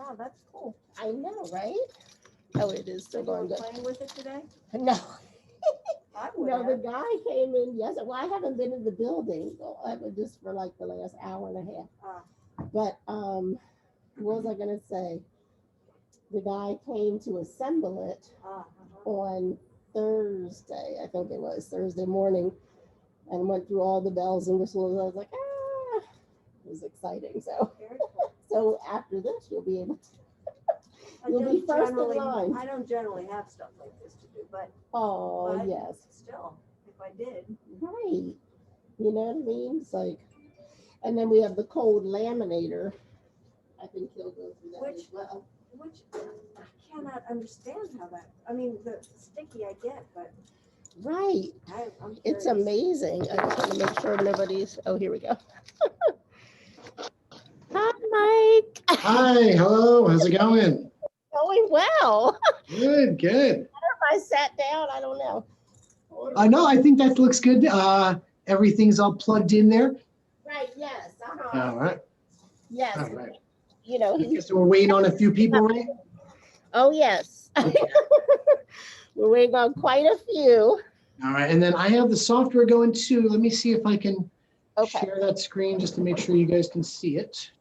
Wow, that's cool. I know, right? Oh, it is still So you going were good. playing with it today? No, I would no, the have. guy came in yesterday. Well, I haven't been in the building. I was just for like the last hour and a half. Ah, But what was I gonna say? The guy came to assemble it on Thursday. I think it was Thursday morning, and went through all the bells and whistles. I was like, ah, it was exciting. So, Very cool. so after this, you'll be able to. I You'll be don't first in generally, line. I don't generally have stuff like this to do, but Oh, but yes. still, if I did, Right. You know what I mean? It's like, and then we have the cold laminator. I think he'll go through that as well. which I cannot understand how that. I mean, the sticky I get, but Right. I'm It's curious. amazing. I just want to make sure nobody's. Oh, here we go. Hi, Mike. Hi, hello, how's it going? Going well. Good, good. If I sat down, I don't know. No, I think that looks good. Everything's all plugged in there. Right. Yes. All right, Yes. all right. You know, I guess we're waiting on a few people, right? Oh, yes. We're waiting on quite a few. All right, and then I have the software going too. Let me see if I can Okay. share that screen just to make sure you guys can see it.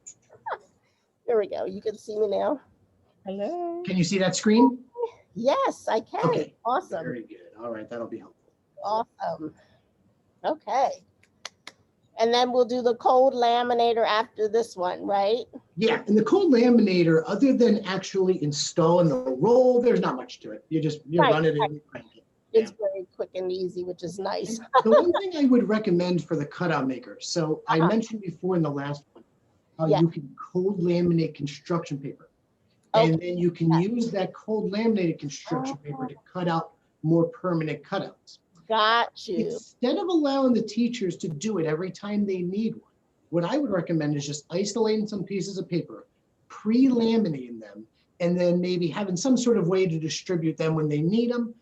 There we go. You can see me now. Hello. Can you see that screen? Yes, I can. Okay. Awesome. Very good. All right, that'll be helpful. Awesome. Okay. And then we'll do the cold laminator after this one, right? Yeah, and the cold laminator, other than actually installing the roll, there's not much to it. You Right, run it and you crank it. It's very quick and easy, which is nice. The one thing I would recommend for the cutout maker, so I Uh-huh. mentioned before in the last one, how Yeah. you can cold laminate construction paper. Okay. And then you can use that cold laminated construction paper to cut out more permanent cutouts. Got you. Instead of allowing the teachers to do it every time they need one, what I would recommend is just isolating some pieces of paper, pre-laminating them, and then maybe having some sort of way to distribute them when they need them.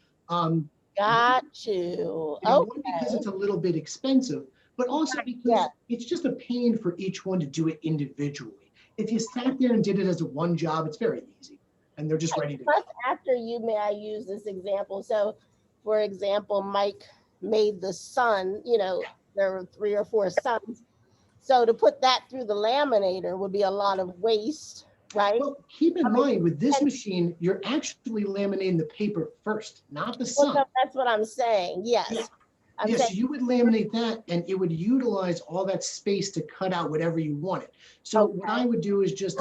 Got you. You know, one, because Okay. it's a little bit expensive, but also because Yeah. it's just a pain for each one to do it individually. If you sat there and did it as a one job, it's very easy, and they're just ready to go. Plus, after you, may I use this example? So, for example, Mike made the sun, you know, there were 3 or 4 suns. So to put that through the laminator would be a lot of waste, right? Well, keep in I mean, mind with this and- machine, you're actually laminating the paper first, not the Well, sun. no, that's what I'm saying. Yes. Yeah. I'm Yes, saying, you would laminate that and it would utilize all that space to cut out whatever you wanted. So what I would do is just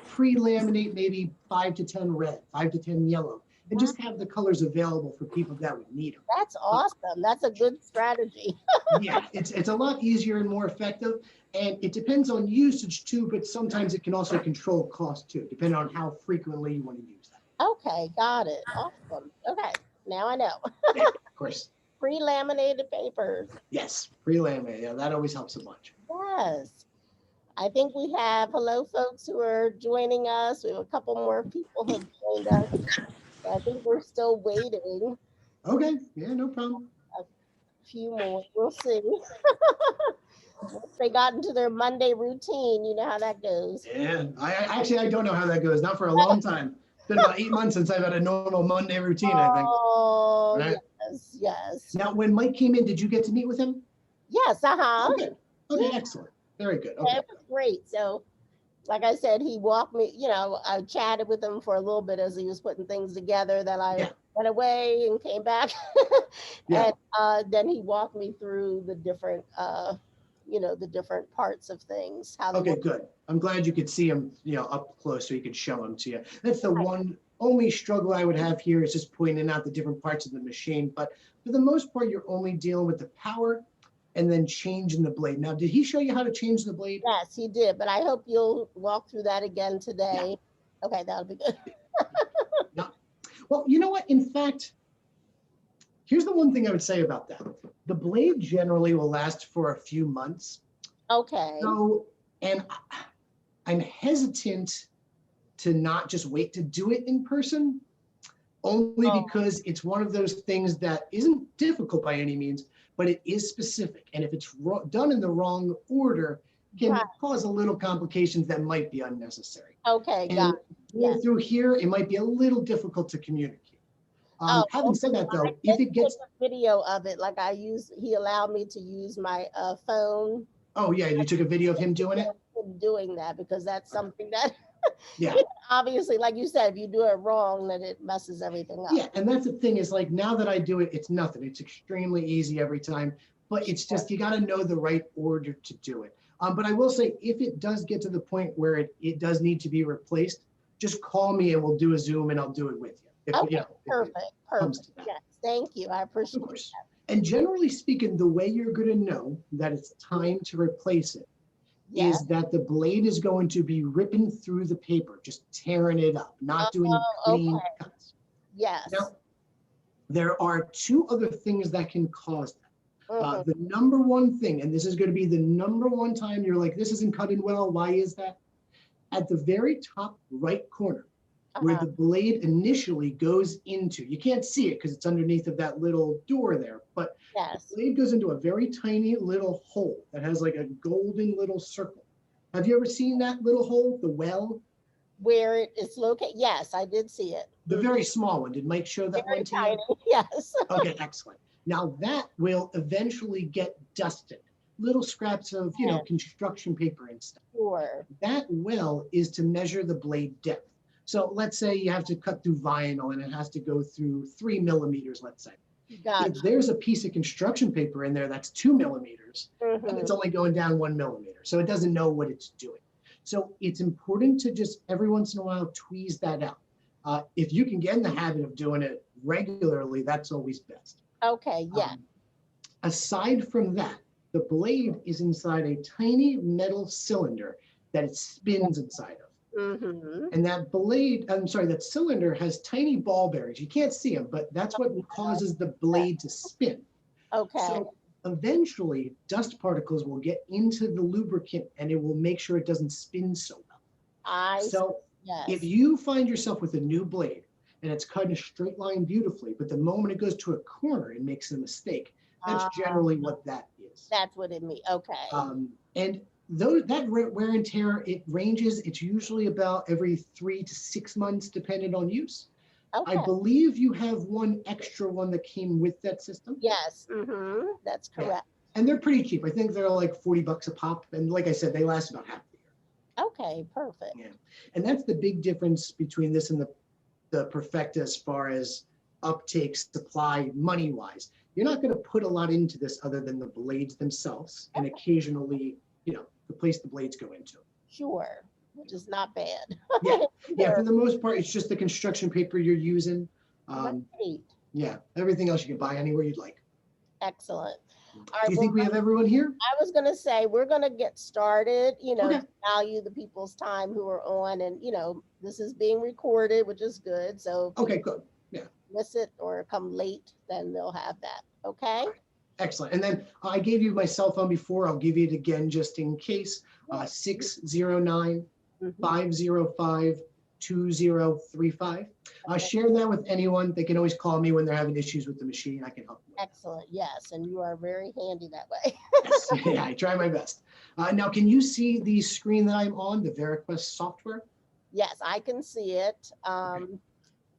pre-laminate maybe 5 to 10 red, 5 to 10 yellow, and just have the colors available for people that would need them. that's awesome. That's a good strategy. Yeah, it's a lot easier and more effective. And it depends on usage too, but sometimes it can also control cost too, depending on how frequently you want to use that. Okay, got it. Awesome. Okay, now I know. Yeah, of course. Pre-laminated papers. Yes, pre-laminate. Yeah, that always helps a bunch. Yes. I think we have, hello folks who are joining us. We have a couple more people who have joined us. I think we're still waiting. Okay, yeah, no problem. A few more. We'll see. Once they got into their Monday routine, you know how that goes. Yeah, I don't know how that goes. Not for a long time. It's been about 8 months since I've had a normal Monday routine, I think. Oh, Right. yes, yes. Now, when Mike came in, did you get to meet with him? Yes, uh-huh. Okay. Okay, excellent. Very good. Okay. It was great. So, like I said, he walked me, you know, I chatted with him for a little bit as he was putting things together. Then I Yeah. went away and came back. Yeah. And then he walked me through the different, you know, the different parts of things. How they Okay, work. good. I'm glad you could see him, up close so you could show him to you. That's the one only struggle I would have here is just pointing out the different parts of the machine. But for the most part, you're only dealing with the power and then changing the blade. Now, did he show you how to change the blade? Yes, he did. But I hope you'll walk through that again today. Okay, that'll be good. No. Well, you know what? In fact, here's the one thing I would say about that. The blade generally will last for a few months. Okay. So, and I'm hesitant to not just wait to do it in person, only Oh. because it's one of those things that isn't difficult by any means, but it is specific. And if it's done in the wrong order, can Right. cause a little complications that might be unnecessary. Okay, And got it. Yes. through here, it might be a little difficult to communicate. Having said that, though, if it gets a video of it, like he allowed me to use my phone. Oh yeah, you took a video of him doing it? Doing that, because that's something that Yeah. obviously, like you said, if you do it wrong, then it messes everything up. Yeah, and that's the thing is like now that I do it, it's nothing. It's extremely easy every time, but it's just you got to know the right order to do it. But I will say, if it does get to the point where it does need to be replaced, just call me and we'll do a Zoom and I'll do it with you. If, Okay, you know, perfect. comes to that. Yes, thank you. I Of appreciate course. that. And generally speaking, the way you're going to know that it's time to replace it Yes. is that the blade is going to be ripping through the paper, just tearing it up, not doing clean cuts. Yes. Now, there are two other things that can cause that. Mhm. The number one thing, and this is going to be the number one time you're like, this isn't cutting well. Why is that? At the very top right corner, where the blade initially goes into, you can't see it because it's underneath of that little door there, but Yes. the blade goes into a very tiny little hole that has like a golden little circle. Have you ever seen that little hole, the well? Where it is located? Yes, I did see it. The very small one. Did Mike show that Very one to tiny. you? Yes. Okay, excellent. Now that will eventually get dusted. Little scraps of, you know, construction paper and stuff. Sure. That well is to measure the blade depth. So let's say you have to cut through vinyl and it has to go through 3 millimeters, let's say. Gotcha. If there's a piece of construction paper in there that's 2 millimeters, and it's only going down 1 millimeter. So it doesn't know what it's doing. So it's important to just every once in a while tweeze that out. If you can get in the habit of doing it regularly, that's always best. Okay, yeah. Aside from that, the blade is inside a tiny metal cylinder that it spins inside of. And that blade, that cylinder has tiny ball bearings. You can't see them, but that's what causes the blade to spin. Okay. So eventually, dust particles will get into the lubricant and it will make sure it doesn't spin so well. So if you find yourself with a new blade and it's cut in a straight line beautifully, but the moment it goes to a corner, it makes a mistake. That's generally what that is. That's what it means. Okay. And that wear and tear, it ranges. It's usually about every 3 to 6 months, depending on use. Okay. I believe you have one extra one that came with that system. Yes. That's correct. Yeah. And they're pretty cheap. I think they're like $40 a pop. And like I said, they last about half the year. Okay, perfect. Yeah. And that's the big difference between this and the Perfecta as far as uptake, supply, money-wise. You're not going to put a lot into this other than the blades themselves and occasionally, you know, the place the blades go into. Sure, which is not bad. Yeah, for the most part, it's just the construction paper you're using. Great. Yeah, everything else you can buy anywhere you'd like. Excellent. Do you think we have everyone here? I was going to say, we're going to get started, you know, Okay. value the people's time who are on, and, you know, this is being recorded, which is good. So Okay, good. Yeah. miss it or come late, then they'll have that. Okay. Excellent. And then I gave you my cell phone before. I'll give you it again just in case. 609-505-2035. Share that with anyone. They can always call me when they're having issues with the machine. I can help them. Excellent. Yes. And you are very handy that way. Yes. Yeah, I try my best. Now, can you see the screen that I'm on, the VeriQuest software? Yes, I can see it.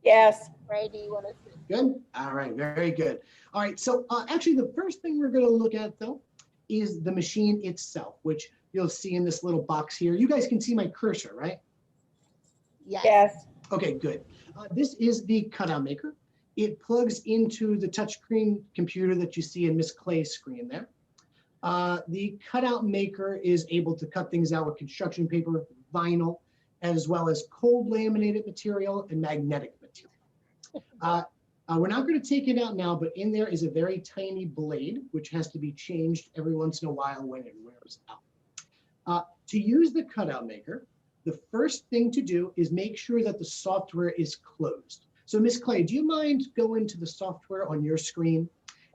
Yes. Ray, do you want to see? Good. All right. Very good. All right. So actually, the first thing we're going to look at, though, is the machine itself, which you'll see in this little box here. You guys can see my cursor, right? Yes. Yes. Okay, good. This is the cutout maker. It plugs into the touchscreen computer that you see in Miss Clay's screen there. The cutout maker is able to cut things out with construction paper, vinyl, as well as cold laminated material and magnetic material. We're not going to take it out now, but in there is a very tiny blade, which has to be changed every once in a while when it wears out. To use the cutout maker, the first thing to do is make sure that the software is closed. So Miss Clay, do you mind going to the software on your screen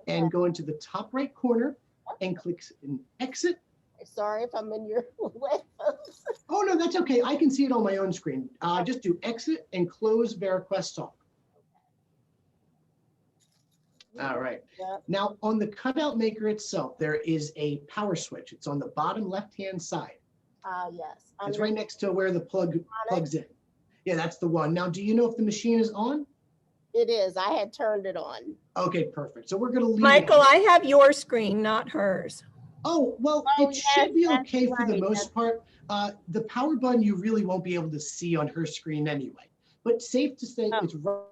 and go into the top right corner and click an exit? Sorry if I'm in your way. Oh, no, that's okay. I can see it on my own screen. Just do exit and close VeriQuest software. All right. Yeah. Now on the cutout maker itself, there is a power switch. It's on the bottom left-hand side. Yes. It's right next to where the plug plugs in. Yeah, that's the one. Now, do you know if the machine is on? It is. I had turned it on. Okay, perfect. So we're going to leave Michael, it. I have your screen, not hers. Oh, well, Oh, it yes, should be that's okay for the right. most part. The power button you really won't be able to see on her screen anyway. But safe to say Oh. it's right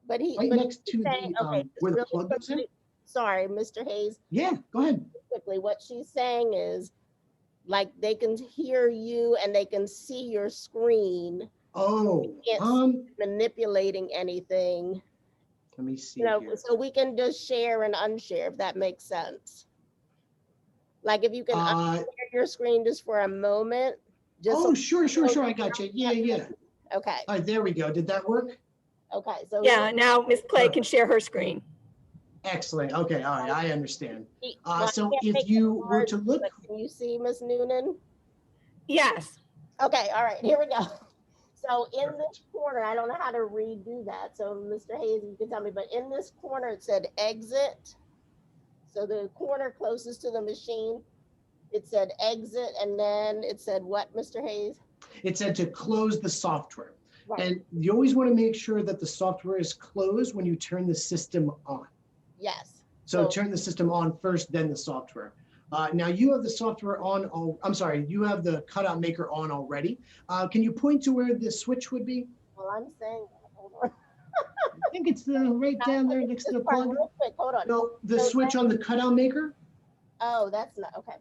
But next to he's saying, the okay, where the really plug goes in. quickly, sorry, Mr. Hayes, Yeah, go ahead. quickly, what she's saying is, like, they can hear you and they can see your screen. Oh, Can't manipulating anything, let me see you know, here. so we can just share and unshare, if that makes sense. Like, if you can unshare your screen just for a moment, just Oh, so, sure. I got you. Yeah. okay, All right, there we go. Did that work? okay, so. Yeah, now Ms. Clay can share her screen. Excellent. Okay, all right, I understand. Well, I So can't if make you it were hard, to look, but can you see Miss Noonan? Yes. Okay, all right, here we go. So in Perfect. this corner, I don't know how to redo that. So Mr. Hayes, you can tell me, but in this corner, it said exit. So the corner closest to the machine, it said exit, and then it said what, Mr. Hayes? it said to close the software. Right. And you always want to make sure that the software is closed when you turn the system on. Yes. So turn the system on first, then the software. Now you have the software on, I'm sorry, you have the cutout maker on already. Can you point to where the switch would be? Well, I'm saying, hold on. I think it's right down there next to the This part plug. real quick, hold on. No, the So switch on the cutout maker? Oh, that's not, okay.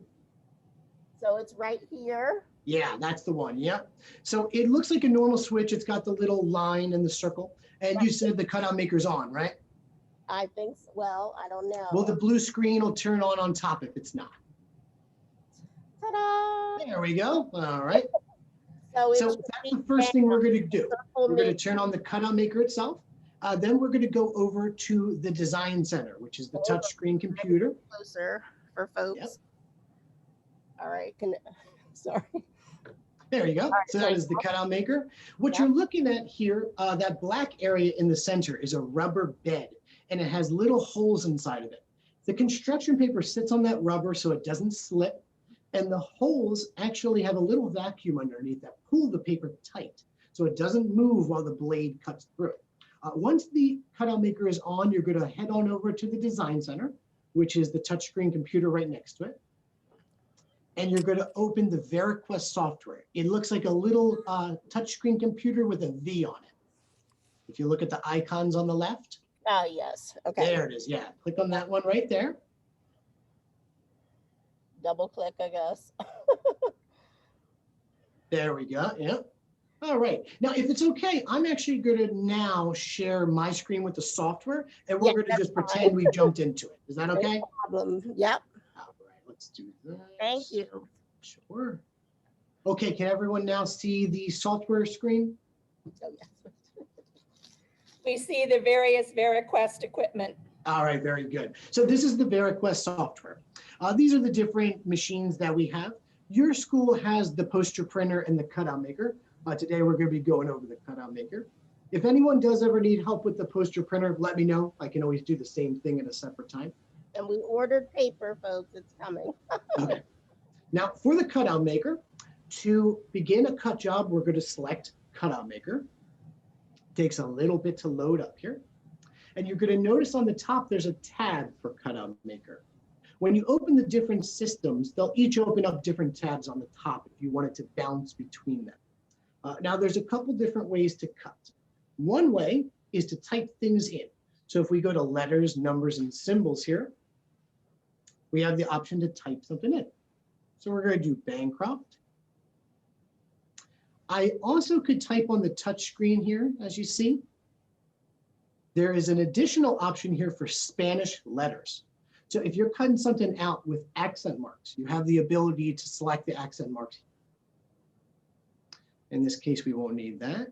So it's right here. Yeah, that's the one. Yeah. So it looks like a normal switch. It's got the little line and the circle. And you said the cutout maker's on, right? I think, well, I don't know. Well, the blue screen will turn on top if it's not. Ta-da! There we go. All right. So So it's that's the first thing we're going to do. We're going to turn on the cutout maker itself. Then we're going to go over to the design center, which is the touchscreen computer. closer for folks. Yep. All right, sorry. There you go. Right, So that is the cutout maker. What Yeah. you're looking at here, that black area in the center is a rubber bed, and it has little holes inside of it. The construction paper sits on that rubber so it doesn't slip, and the holes actually have a little vacuum underneath that pull the paper tight so it doesn't move while the blade cuts through. Once the cutout maker is on, you're going to head on over to the design center, which is the touchscreen computer right next to it. And you're going to open the VeriQuest software. It looks like a little touchscreen computer with a V on it. If you look at the icons on the left. Oh, yes. Okay. There it is. Yeah. Click on that one right there. Double click, I guess. There we go. Yeah. All right. Now, if it's okay, I'm actually going to now share my screen with the software, and we're Yeah, going to that's just pretend we jumped into it. Is that okay? No problem. Yep. All right. Let's do that. Thank you. Sure. Okay. Can everyone now see the software screen? Oh, yes. We see the various VeriQuest equipment. All right, very good. So this is the VeriQuest software. These are the different machines that we have. Your school has the poster printer and the cutout maker. Today we're going to be going over the cutout maker. If anyone does ever need help with the poster printer, let me know. I can always do the same thing at a separate time. And we ordered paper, folks. It's coming. Okay. Now for the cutout maker, to begin a cut job, we're going to select cutout maker. Takes a little bit to load up here. And you're going to notice on the top, there's a tab for cutout maker. When you open the different systems, they'll each open up different tabs on the top if you wanted to bounce between them. Now there's a couple different ways to cut. One way is to type things in. So if we go to letters, numbers, and symbols here, we have the option to type something in. So we're going to do Bancroft. I also could type on the touch screen here, as you see. There is an additional option here for Spanish letters. So if you're cutting something out with accent marks, you have the ability to select the accent marks. In this case, we won't need that.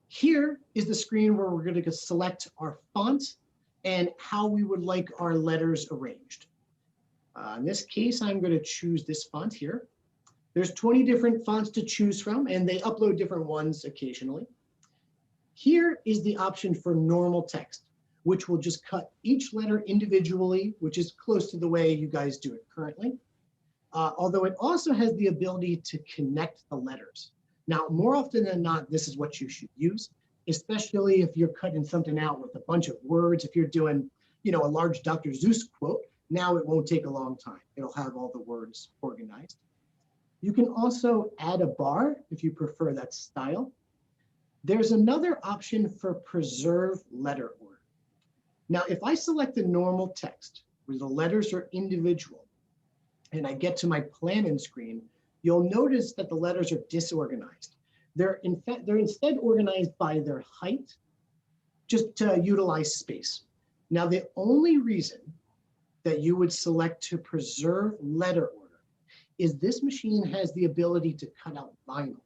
Here is the screen where we're going to select our font and how we would like our letters arranged. In this case, I'm going to choose this font here. There's 20 different fonts to choose from, and they upload different ones occasionally. Here is the option for normal text. which will just cut each letter individually, which is close to the way you guys do it currently. Although it also has the ability to connect the letters. Now, more often than not, this is what you should use, especially if you're cutting something out with a bunch of words. If you're doing, a large Dr. Seuss quote, now it won't take a long time. It'll have all the words organized. You can also add a bar if you prefer that style. There's another option for preserve letter order. Now, if I select the normal text where the letters are individual and I get to my planning screen, you'll notice that the letters are disorganized. They're instead organized by their height, just to utilize space. Now, the only reason that you would select to preserve letter order is this machine has the ability to cut out vinyl.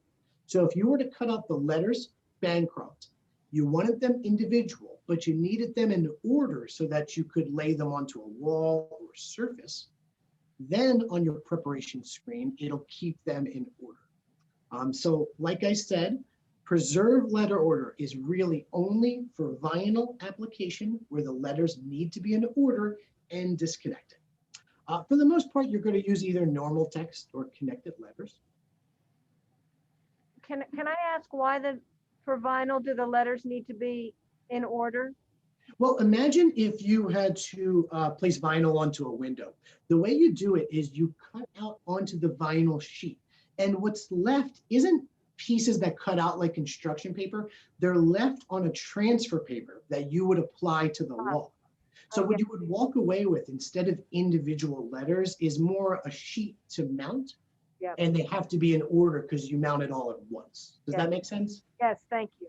So if you were to cut out the letters Bancroft, you wanted them individual, but you needed them in order so that you could lay them onto a wall or surface, then on your preparation screen, it'll keep them in order. So like I said, preserve letter order is really only for vinyl application where the letters need to be in order and disconnected. For the most part, you're going to use either normal text or connected letters. Can I ask why for vinyl, do the letters need to be in order? Well, imagine if you had to place vinyl onto a window. The way you do it is you cut out onto the vinyl sheet. And what's left isn't pieces that cut out like construction paper. They're left on a transfer paper that you would apply to the wall. So what you would walk away with instead of individual letters is more a sheet to mount. Yep. And they have to be in order because you mount it all at once. Does that make sense? Yes, thank you.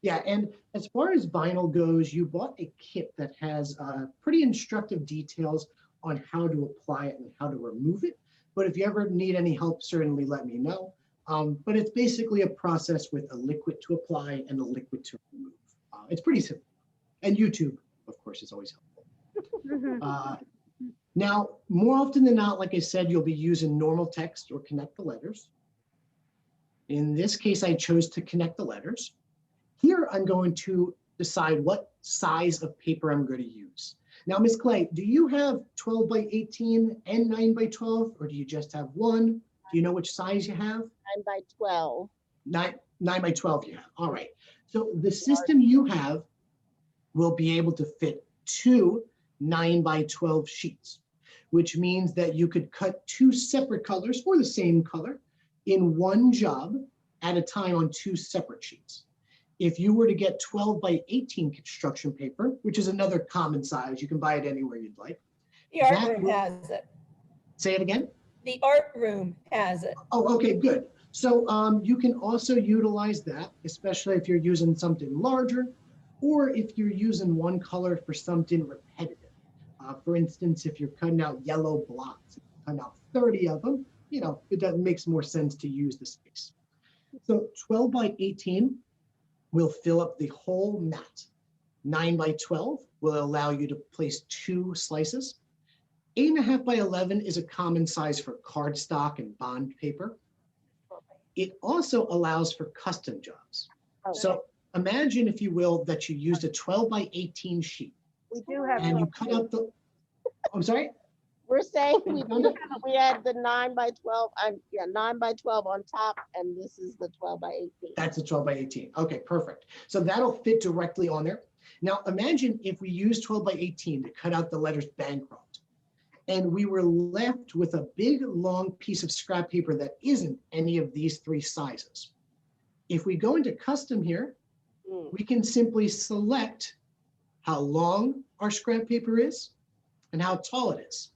Yeah, and as far as vinyl goes, you bought a kit that has pretty instructive details on how to apply it and how to remove it. But if you ever need any help, certainly let me know. But it's basically a process with a liquid to apply and a liquid to remove. It's pretty simple. And YouTube, of course, is always helpful. Now, more often than not, like I said, you'll be using normal text or connect the letters. In this case, I chose to connect the letters. Here, I'm going to decide what size of paper I'm going to use. Now, Ms. Clay, do you have 12 by 18 and 9 by 12, or do you just have one? Do you know which size you have? 9 by 12. 9 by 12 you have. All right. So the system you have will be able to fit 2 9 by 12 sheets, which means that you could cut 2 separate colors or the same color in one job at a time on 2 separate sheets. If you were to get 12 by 18 construction paper, which is another common size, you can buy it anywhere you'd like. The art room has it. Say it again? The art room has it. Oh, okay, good. So you can also utilize that, especially if you're using something larger, or if you're using one color for something repetitive. For instance, if you're cutting out yellow blocks, cutting out 30 of them, it makes more sense to use the space. So 12 by 18 will fill up the whole mat. 9 by 12 will allow you to place 2 slices. 8.5 by 11 is a common size for cardstock and bond paper. It also allows for custom jobs. Okay. So imagine, if you will, that you used a 12 by 18 sheet. We do have. And you cut out the, I'm sorry? We're saying we found it? had the 9 by 12, 9 by 12 on top, and this is the 12 by 18. That's a 12 by 18. Okay, perfect. So that'll fit directly on there. Now imagine if we use 12 by 18 to cut out the letters Bancroft, and we were left with a big long piece of scrap paper that isn't any of these 3 sizes. If we go into custom here, we can simply select how long our scrap paper is and how tall it is.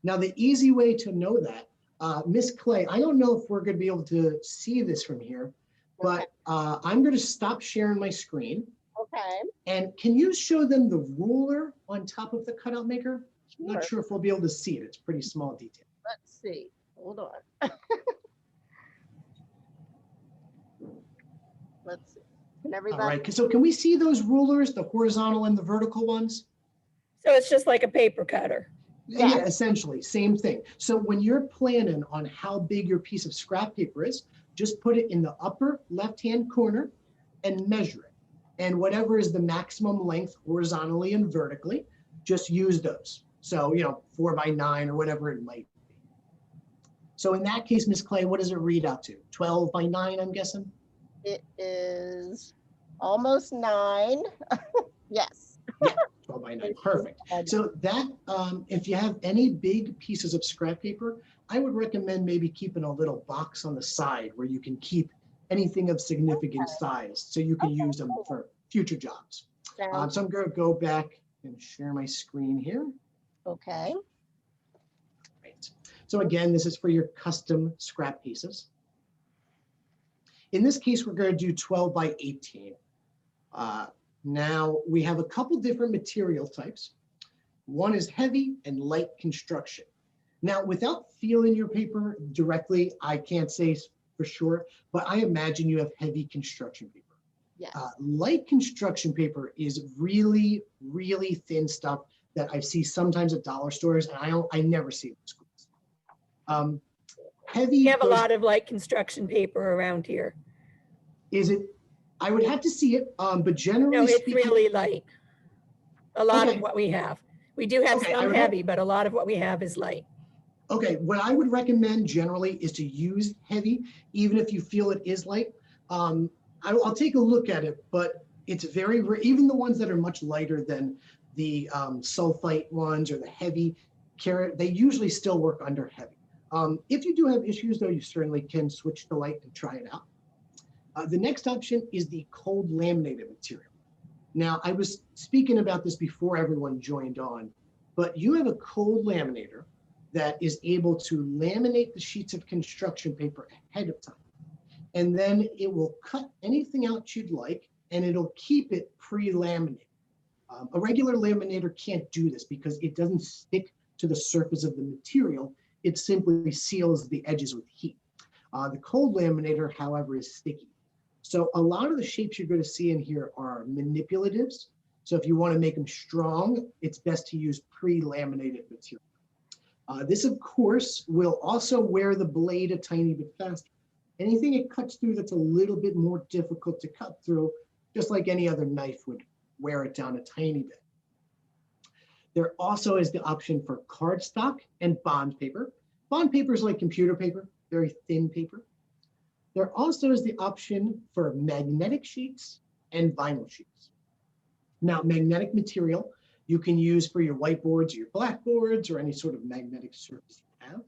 Now, the easy way to know that, Miss Clay, I don't know if we're going to be able to see this from here, but I'm going to stop sharing my screen. Okay. And can you show them the ruler on top of the cutout maker? Sure. I'm not sure if we'll be able to see it. It's pretty small detail. Let's see. Hold on. Let's see. Can everybody? All right. So can we see those rulers, the horizontal and the vertical ones? So it's just like a paper cutter. Yeah, essentially, same thing. So when you're planning on how big your piece of scrap paper is, just put it in the upper left-hand corner and measure it. and whatever is the maximum length horizontally and vertically, just use those. So, 4x9 or whatever it might be. So in that case, Ms. Clay, what does it read out to? 12x9, I'm guessing? It is almost 9. Yes. Yeah, 12x9, perfect. So that, if you have any big pieces of scrap paper, I would recommend maybe keeping a little box on the side where you can keep anything of significant size so you can use them for future jobs. So I'm going to go back and share my screen here. Okay. Right. So again, this is for your custom scrap pieces. In this case, we're going to do 12x18. Now we have a couple different material types. One is heavy and light construction. Now, without feeling your paper directly, I can't say for sure, but I imagine you have heavy construction paper. Yes. Light construction paper is really, really thin stuff that I see sometimes at dollar stores, and I never see it in schools. Heavy. We have a lot of light construction paper around here. Is it? I would have to see it, but generally No, it's speaking, really light. A lot Okay. of what we have. We do have Okay, I some would have- heavy, but a lot of what we have is light. Okay, what I would recommend generally is to use heavy, even if you feel it is light. I'll take a look at it, but it's very rare. Even the ones that are much lighter than the sulfite ones or the heavy carrot, they usually still work under heavy. If you do have issues though, you certainly can switch to light and try it out. The next option is the cold laminated material. Now, I was speaking about this before everyone joined on, but you have a cold laminator that is able to laminate the sheets of construction paper ahead of time. And then it will cut anything out you'd like, and it'll keep it pre-laminated. A regular laminator can't do this because it doesn't stick to the surface of the material. It simply seals the edges with heat. The cold laminator, however, is sticky. So a lot of the shapes you're going to see in here are manipulatives. So if you want to make them strong, it's best to use pre-laminated material. This, of course, will also wear the blade a tiny bit faster. Anything it cuts through that's a little bit more difficult to cut through, just like any other knife would wear it down a tiny bit. There also is the option for cardstock and bond paper. Bond paper is like computer paper, very thin paper. There also is the option for magnetic sheets and vinyl sheets. Now, magnetic material you can use for your whiteboards or your blackboards or any sort of magnetic surface you have.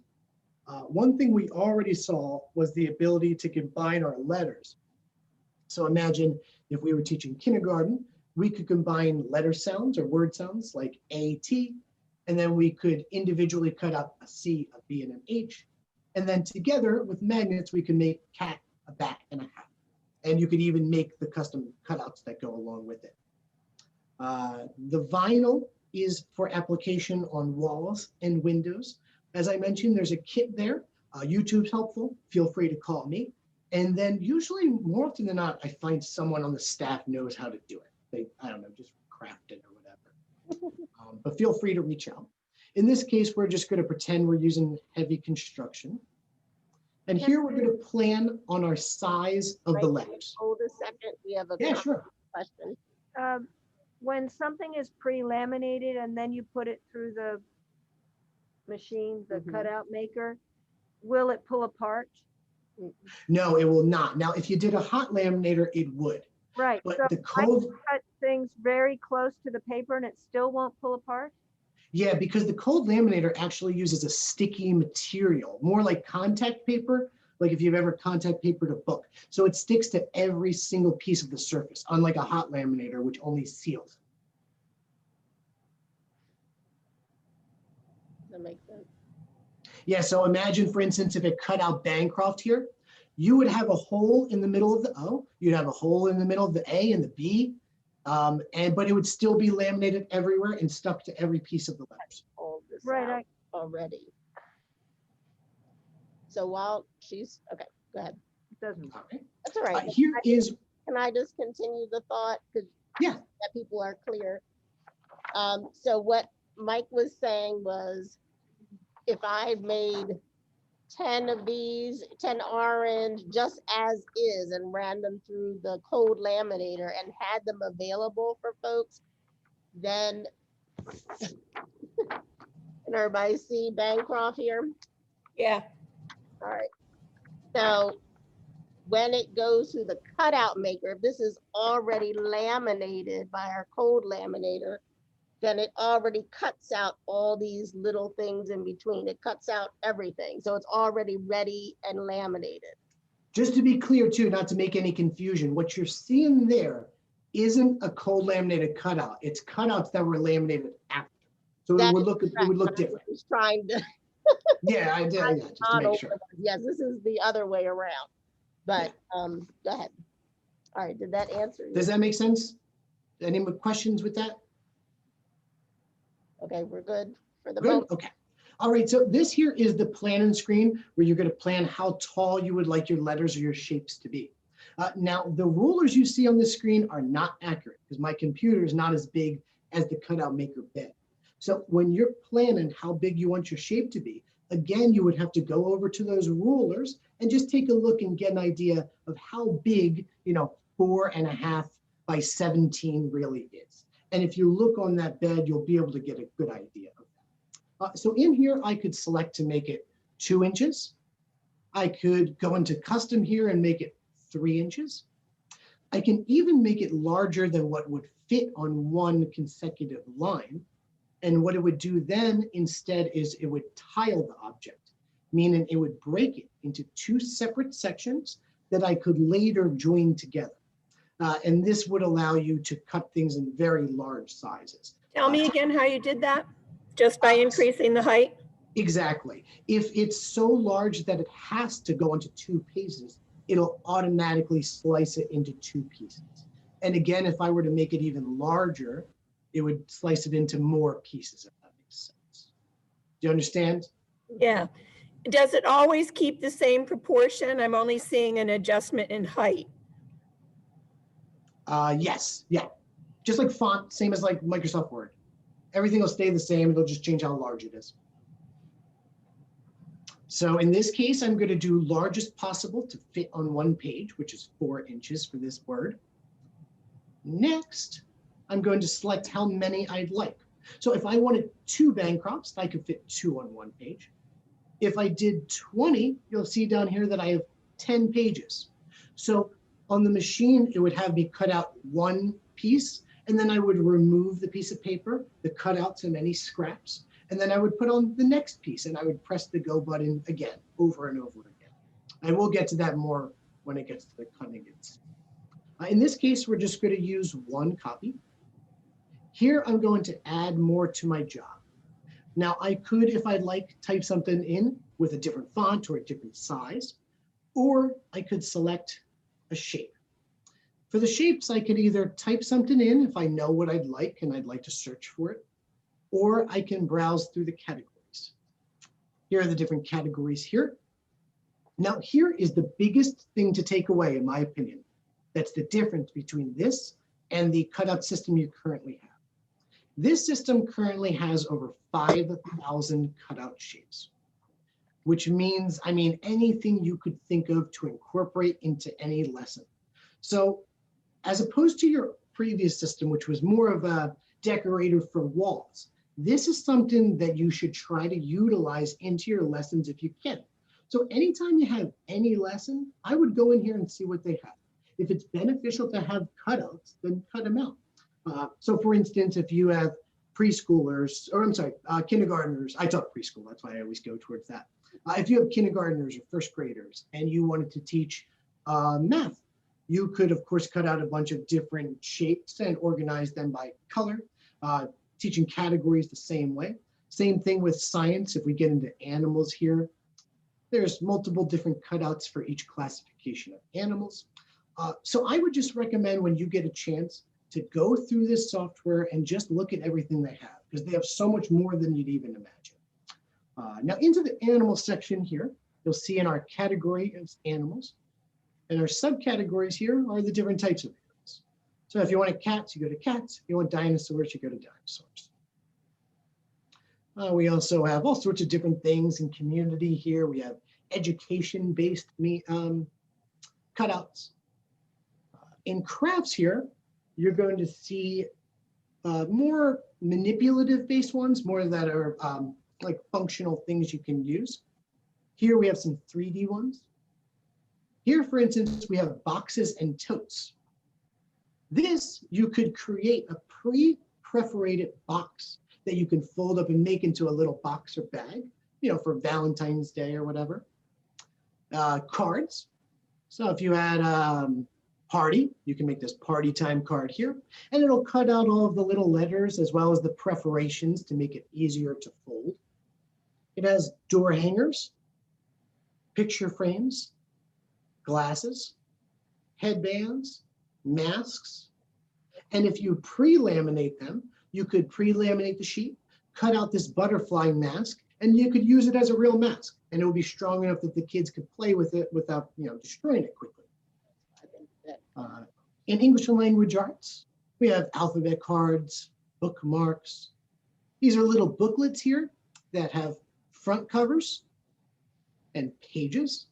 One thing we already saw was the ability to combine our letters. So imagine if we were teaching kindergarten, we could combine letter sounds or word sounds like A, T, and then we could individually cut out a C, a B, and an H. And then together with magnets, we can make cat, a bat, and a hat. And you could even make the custom cutouts that go along with it. The vinyl is for application on walls and windows. As I mentioned, there's a kit there. YouTube's helpful. Feel free to call me. And then usually, more often than not, I find someone on the staff knows how to do it. They, I don't know, just craft it or whatever. But feel free to reach out. In this case, we're just going to pretend we're using heavy construction. And here we're going to plan on our size of the letters. Hold a second. We have a Sure. question. When something is pre-laminated and then you put it through the machine, the cutout maker, will it pull apart? No, it will not. Now, if you did a hot laminator, it would. Right. But So the I cold, can cut things very close to the paper and it still won't pull apart? yeah, because the cold laminator actually uses a sticky material, more like contact paper, like if you've ever contact papered a book. So it sticks to every single piece of the surface, unlike a hot laminator, which only seals. That makes sense. Yeah, so imagine, for instance, if it cut out Bancroft here, you would have a hole in the middle of the O, you'd have a hole in the middle of the A and the B, but it would still be laminated everywhere and stuck to every piece of the letters. All this Right, out already. So while she's, okay, go ahead. It doesn't. All right. That's all right. Here is, Can I just continue the thought? Because Yeah. that people are clear. So what Mike was saying was, if I made 10 of these, 10 orange, just as is, and ran them through the cold laminator and had them available for folks, then, can everybody see Bancroft here? Yeah, All right. So when it goes to the cutout maker, if this is already laminated by our cold laminator, then it already cuts out all these little things in between. It cuts out everything. So it's already ready and laminated. Just to be clear too, not to make any confusion, what you're seeing there isn't a cold laminated cutout. It's cutouts that were laminated after. So That it would is look correct. different. I was trying to Yeah, I did. Yeah, just to model make sure. for that. Yes, this is the other way around. But go ahead. All right, did that answer you? Does that make sense? Any more questions with that? Okay, we're good for the Good, moment. okay. All right, so this here is the planning screen where you're gonna plan how tall you would like your letters or your shapes to be. Now, the rulers you see on the screen are not accurate because my computer is not as big as the cutout maker bed. So when you're planning how big you want your shape to be, again, you would have to go over to those rulers and just take a look and get an idea of how big, 4.5 by 17 really is. And if you look on that bed, you'll be able to get a good idea of that. So in here, I could select to make it 2 inches. I could go into custom here and make it 3 inches. I can even make it larger than what would fit on one consecutive line. And what it would do then instead is it would tile the object, meaning it would break it into 2 separate sections that I could later join together. And this would allow you to cut things in very large sizes. tell me again how you did that? Just by increasing the height? Exactly. If it's so large that it has to go into 2 pieces, it'll automatically slice it into 2 pieces. And again, if I were to make it even larger, it would slice it into more pieces, if that makes sense. Do you understand? Yeah. Does it always keep the same proportion? I'm only seeing an adjustment in height. Yes, yeah. Just like font, same as like Microsoft Word. Everything will stay the same. It'll just change how large it is. So in this case, I'm going to do largest possible to fit on one page, which is 4 inches for this word. Next, I'm going to select how many I'd like. So if I wanted 2 Bancrofts, I could fit 2 on one page. If I did 20, you'll see down here that I have 10 pages. So on the machine, it would have me cut out 1 piece, and then I would remove the piece of paper, the cutouts and any scraps, and then I would put on the next piece, and I would press the go button again, over and over again. I will get to that more when it gets to the cutting. In this case, we're just going to use 1 copy. Here, I'm going to add more to my job. Now, I could, if I'd like, type something in with a different font or a different size, or I could select a shape. For the shapes, I could either type something in if I know what I'd like and I'd like to search for it, or I can browse through the categories. Here are the different categories here. Now, here is the biggest thing to take away, in my opinion. That's the difference between this and the cutout system you currently have. This system currently has over 5,000 cutout shapes, which means, anything you could think of to incorporate into any lesson. So as opposed to your previous system, which was more of a decorator for walls, this is something that you should try to utilize into your lessons if you can. So anytime you have any lesson, I would go in here and see what they have. If it's beneficial to have cutouts, then cut them out. So for instance, if you have preschoolers, or kindergartners, I taught preschool, that's why I always go towards that. If you have kindergartners or first graders and you wanted to teach math, you could of course cut out a bunch of different shapes and organize them by color, teaching categories the same way. Same thing with science. If we get into animals here, there's multiple different cutouts for each classification of animals. So I would just recommend when you get a chance to go through this software and just look at everything they have, because they have so much more than you'd even imagine. Now into the animal section here, you'll see in our category of animals, and our subcategories here are the different types of animals. So if you want cats, you go to cats. If you want dinosaurs, you go to dinosaurs. We also have all sorts of different things in community here. We have education-based cutouts. In crafts here, you're going to see more manipulative-based ones, more that are like functional things you can use. Here we have some 3D ones. Here, for instance, we have boxes and totes. This, you could create a pre-perforated box that you can fold up and make into a little box or bag, you know, for Valentine's Day or whatever. Cards. So if you had party, you can make this party time card here, and it'll cut out all of the little letters as well as the perforations to make it easier to fold. It has door hangers, picture frames, glasses, headbands, masks, and if you pre-laminate them, you could pre-laminate the sheet, cut out this butterfly mask, and you could use it as a real mask, and it will be strong enough that the kids could play with it without, you know, destroying it quickly. In English and language arts, we have alphabet cards, bookmarks. These are little booklets here that have front covers and pages.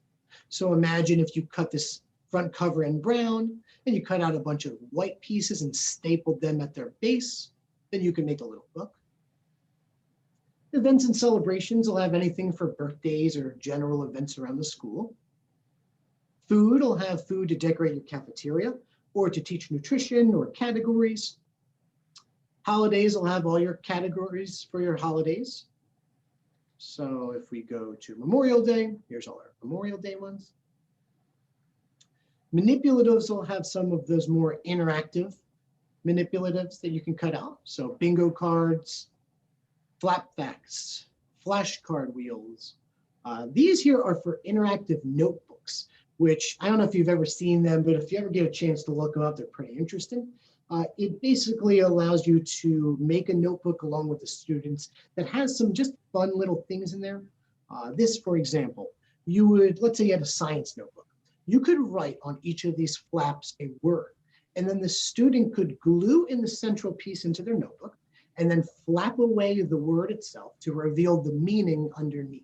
So imagine if you cut this front cover in brown and you cut out a bunch of white pieces and stapled them at their base, then you can make a little book. Events and celebrations will have anything for birthdays or general events around the school. Food will have food to decorate your cafeteria or to teach nutrition or categories. Holidays will have all your categories for your holidays. So if we go to Memorial Day, here's all our Memorial Day ones. Manipulatives will have some of those more interactive manipulatives that you can cut out. So bingo cards, flap facts, flashcard wheels. These here are for interactive notebooks, which I don't know if you've ever seen them, but if you ever get a chance to look them up, they're pretty interesting. It basically allows you to make a notebook along with the students that has some just fun little things in there. This, for example, you would, let's say you had a science notebook. You could write on each of these flaps a word, and then the student could glue in the central piece into their notebook and then flap away the word itself to reveal the meaning underneath.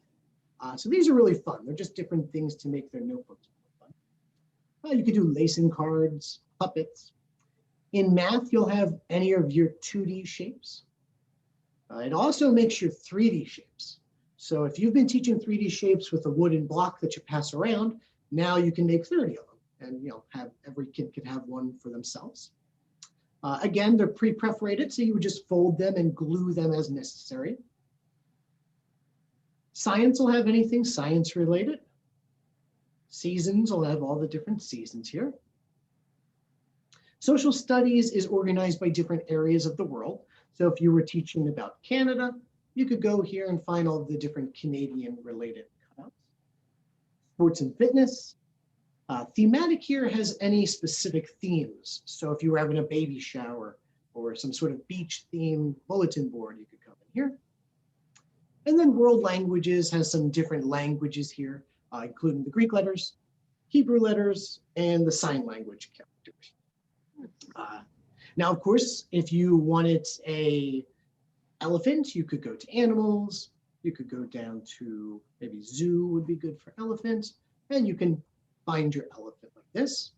So these are really fun. They're just different things to make their notebooks more fun. You could do lacing cards, puppets. In math, you'll have any of your 2D shapes. It also makes your 3D shapes. So if you've been teaching 3D shapes with a wooden block that you pass around, now you can make 30 of them, and have every kid could have one for themselves. Again, they're pre-perforated, so you would just fold them and glue them as necessary. Science will have anything science related. Seasons will have all the different seasons here. Social studies is organized by different areas of the world. So if you were teaching about Canada, you could go here and find all the different Canadian related cutouts. Sports and fitness. Thematic here has any specific themes. So if you were having a baby shower or some sort of beach theme bulletin board, you could come in here. And then world languages has some different languages here, including the Greek letters, Hebrew letters, and the sign language characters. Now, of course, if you wanted a elephant, you could go to animals. You could go down to maybe zoo would be good for elephants, and you can find your elephant like this.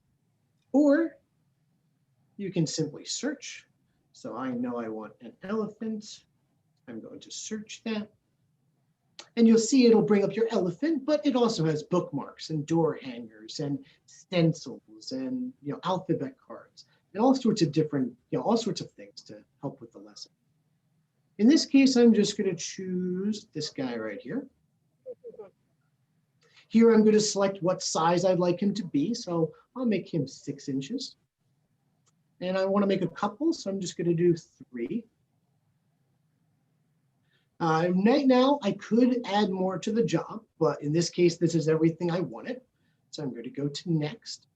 Or you can simply search. So I know I want an elephant. I'm going to search that. And you'll see it'll bring up your elephant, but it also has bookmarks and door hangers and stencils and alphabet cards and all sorts of different, all sorts of things to help with the lesson. In this case, I'm just going to choose this guy right here. Here, I'm going to select what size I'd like him to be. So I'll make him 6 inches. And I want to make a couple, so I'm just going to do 3. Right now, I could add more to the job, but in this case, this is everything I wanted. So I'm going to go to next.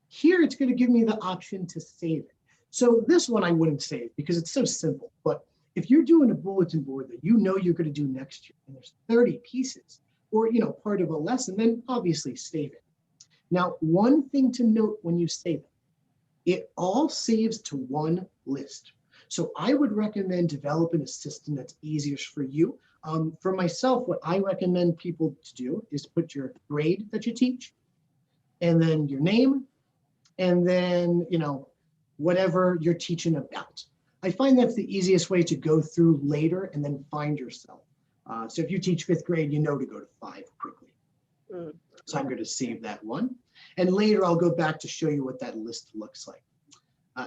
Here, it's going to give me the option to save it. So this one I wouldn't save because it's so simple. But if you're doing a bulletin board that you're going to do next year, and there's 30 pieces, or part of a lesson, then obviously save it. Now, one thing to note when you save it, it all saves to one list. So I would recommend developing a system that's easiest for you. For myself, what I recommend people to do is put your grade that you teach, and then your name, and then, whatever you're teaching about. I find that's the easiest way to go through later and then find yourself. So if you teach 5th grade, you know to go to 5 quickly. So I'm going to save that one. And later I'll go back to show you what that list looks like.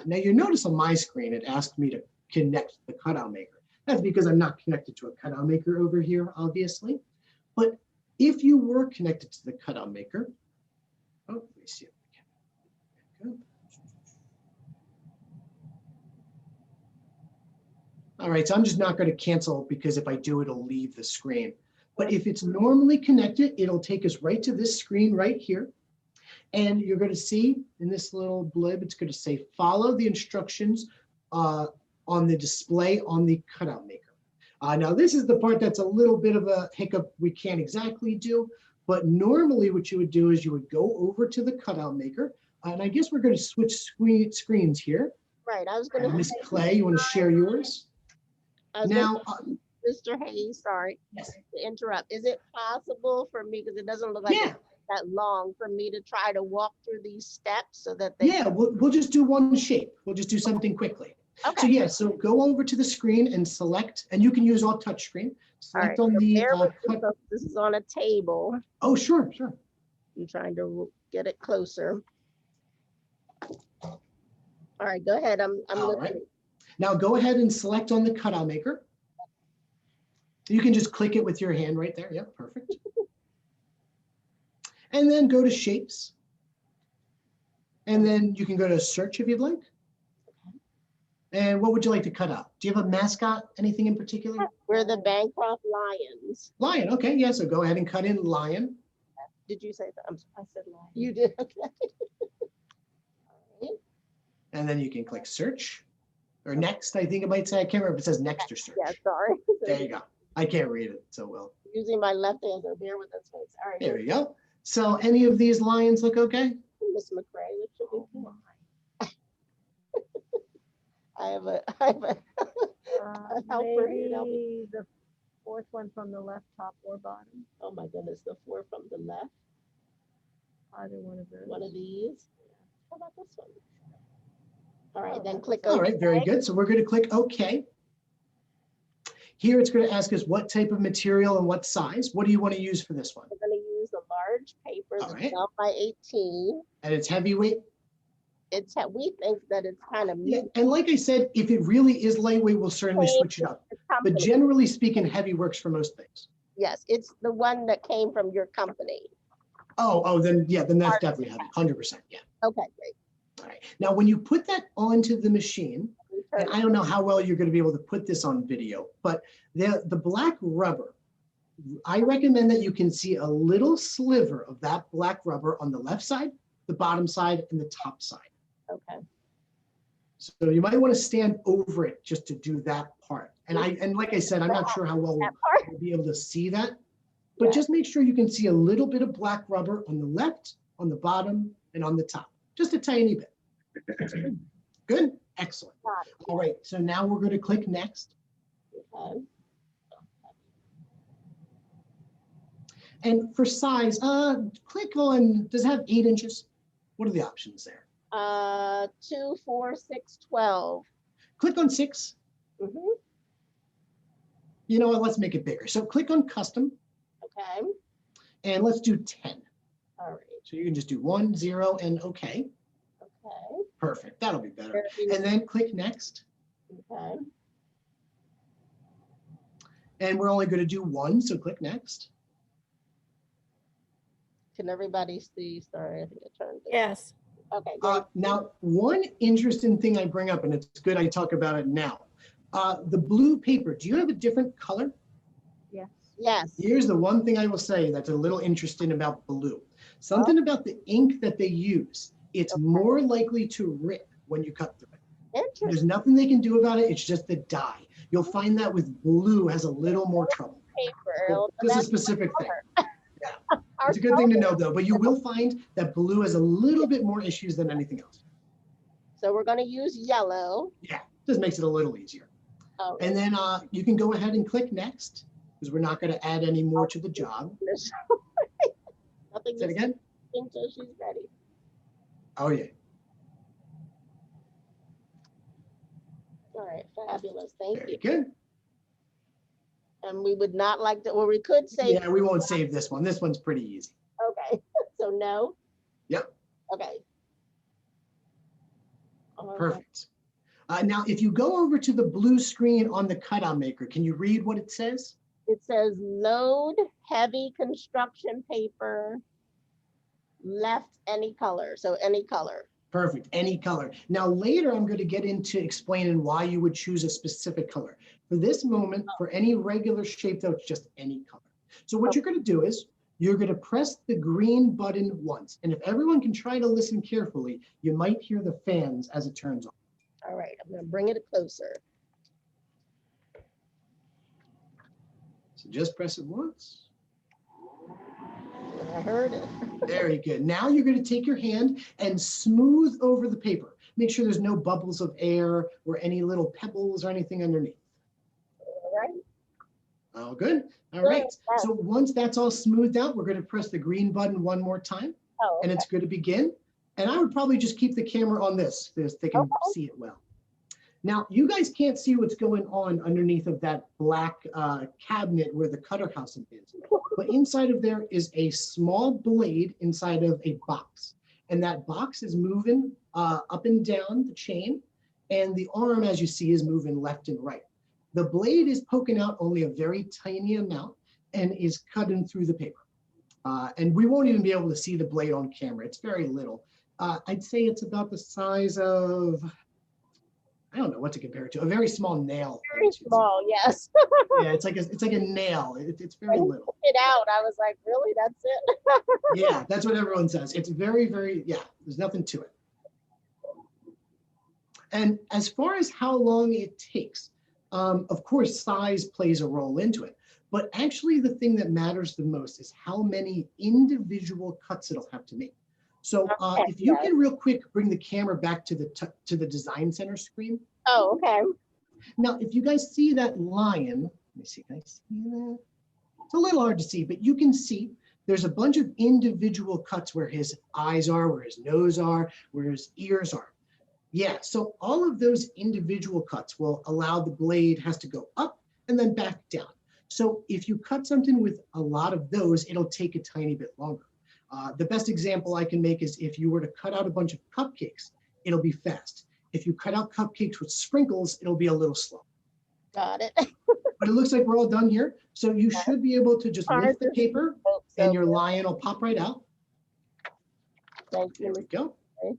Now you notice on my screen, it asked me to connect the cutout maker. That's because I'm not connected to a cutout maker over here, obviously. But if you were connected to the cutout maker, oh, let me see if we can. All right, so I'm just not going to cancel because if I do, it'll leave the screen. But if it's normally connected, it'll take us right to this screen right here. And you're going to see in this little blib, it's going to say, follow the instructions on the display on the cutout maker. Now, this is the part that's a little bit of a hiccup we can't exactly do. But normally what you would do is you would go over to the cutout maker. And I guess we're going to switch screens here. Right, I was going to Miss Clay, you want to share yours? Now, Mr. Hayes, sorry yes. to interrupt. Is it possible for me, because it doesn't look like Yeah. it's that long, for me to try to walk through these steps so that they? Yeah, we'll just do one shape. We'll just do something quickly. Okay. So yeah, so go over to the screen and select, and you can use all touch screen. Select All right, on so the, bear with me, folks. This is on a table. oh, sure, sure. I'm trying to get it closer. All right, go ahead. I'm All looking. right. Now go ahead and select on the cutout maker. You can just click it with your hand right there. Yeah, perfect. And then go to shapes. And then you can go to search if you'd like. And what would you like to cut out? Do you have a mascot, anything in particular? We're the Bancroft Lions. Lion, okay, yeah, so go ahead and cut in lion. Did you say that? I said lion. You did, okay. All right. And then you can click search or next, I think it might say. I can't remember if it says next or search. Yeah, sorry. There you go. I can't read it so well. Using my left hand, so bear with us, folks. All right. There you go. So any of these lions look okay? Miss McCray, what should we do? I have a helper here to help me. Maybe the 4th one from the left, top or bottom, Oh my goodness, the 4 from the left, either one of those. one of these. How about this one? All right, then click All OK. right, very good. So we're going to click OK. Here it's going to ask us what type of material and what size. What do you want to use for this one? We're going to use a large paper All that's right. 12 by 18. And it's heavyweight. We think that it's kind of Yeah, and like I said, if it really is lightweight, we'll certainly switch it up. But generally speaking, heavy works for most things. Yes, it's the one that came from your company. Oh, then yeah, then that's definitely heavy, 100%. Yeah. Okay, great. All right. Now, when you put that onto the machine, and I don't know how well you're going to be able to put this on video, but the black rubber, I recommend that you can see a little sliver of that black rubber on the left side, the bottom side, and the top side. Okay. So you might want to stand over it just to do that part. And like I said, I'm not sure how well we'll be able to see that, but just make sure you can see a little bit of black rubber on the left, on the bottom, and on the top, just a tiny bit. Good, excellent. All right, so now we're going to click next. Okay. And for size, click on, does it have 8 inches? What are the options there? 2, 4, 6, 12. Click on 6. Mm-hmm. You know what, let's make it bigger. So click on custom. Okay. And let's do 10. All right. So you can just do 1, 0, and okay. Okay. Perfect, that'll be better. And then click next. Okay. And we're only going to do 1, so click next. Can everybody see? Sorry, I think I turned it. Yes. Okay. Great. Now, one interesting thing I bring up, and it's good I talk about it now. The blue paper, do you have a different color? Yes. Yes. Here's the one thing I will say that's a little interesting about blue. Something about the ink that they use. It's more likely to rip when you cut through it. Interesting. There's nothing they can do about it. It's just the dye. You'll find that with blue has a little more trouble. Paper. Just a specific thing. Yeah. It's a good thing to know though, but you will find that blue has a little bit more issues than anything else. So we're going to use yellow. Yeah, Just makes it a little easier. Oh, And then you can go ahead and click next, because we're not going to add any more to the job. nothing Say it again. until she's ready. Oh, yeah. All right, fabulous. Thank Very you. good. And we would not like to, or we could say. Yeah, we won't save this one. This one's pretty easy. Okay, so no? Yep. Okay. All right. Perfect. Now, if you go over to the blue screen on the cutout maker, can you read what it says? It says load heavy construction paper, left any color, so any color. Perfect, any color. Now later, I'm going to get into explaining why you would choose a specific color. For this moment, for any regular shape though, it's just any color. So what you're going to do is, you're going to press the green button once. And if everyone can try to listen carefully, you might hear the fans as it turns on. All right, I'm gonna bring it closer. So just press it once. I heard it. Very good. Now you're going to take your hand and smooth over the paper. Make sure there's no bubbles of air or any little pebbles or anything underneath. All right. Oh, good. All right. So once that's all smoothed out, we're going to press the green button one more time, Oh, and it's going to begin. And I would probably just keep the camera on this so they can see it well. Now, you guys can't see what's going on underneath of that black cabinet where the cutter house is. But inside of there is a small blade inside of a box. And that box is moving up and down the chain. And the arm, as you see, is moving left and right. The blade is poking out only a very tiny amount and is cutting through the paper. And we won't even be able to see the blade on camera. It's very little. I'd say it's about the size of, I don't know what to compare it to, a very small nail. very small, yes. Yeah, it's like a nail. It's very little. It out. I was like, really? That's it? Yeah, that's what everyone says. It's very, very, yeah, there's nothing to it. And as far as how long it takes, of course, size plays a role into it. But actually, the thing that matters the most is how many individual cuts it'll have to make. So if you can real quick bring the camera back to the Design Center screen. Oh, okay. Now, if you guys see that lion, let me see, can I see that? It's a little hard to see, but you can see there's a bunch of individual cuts where his eyes are, where his nose are, where his ears are. Yeah, so all of those individual cuts will allow the blade has to go up and then back down. So if you cut something with a lot of those, it'll take a tiny bit longer. The best example I can make is if you were to cut out a bunch of cupcakes, it'll be fast. If you cut out cupcakes with sprinkles, it'll be a little slow. Got it. But it looks like we're all done here. So you should be able to just lift the paper and your lion will pop right out. Thank There you. we go. Okay.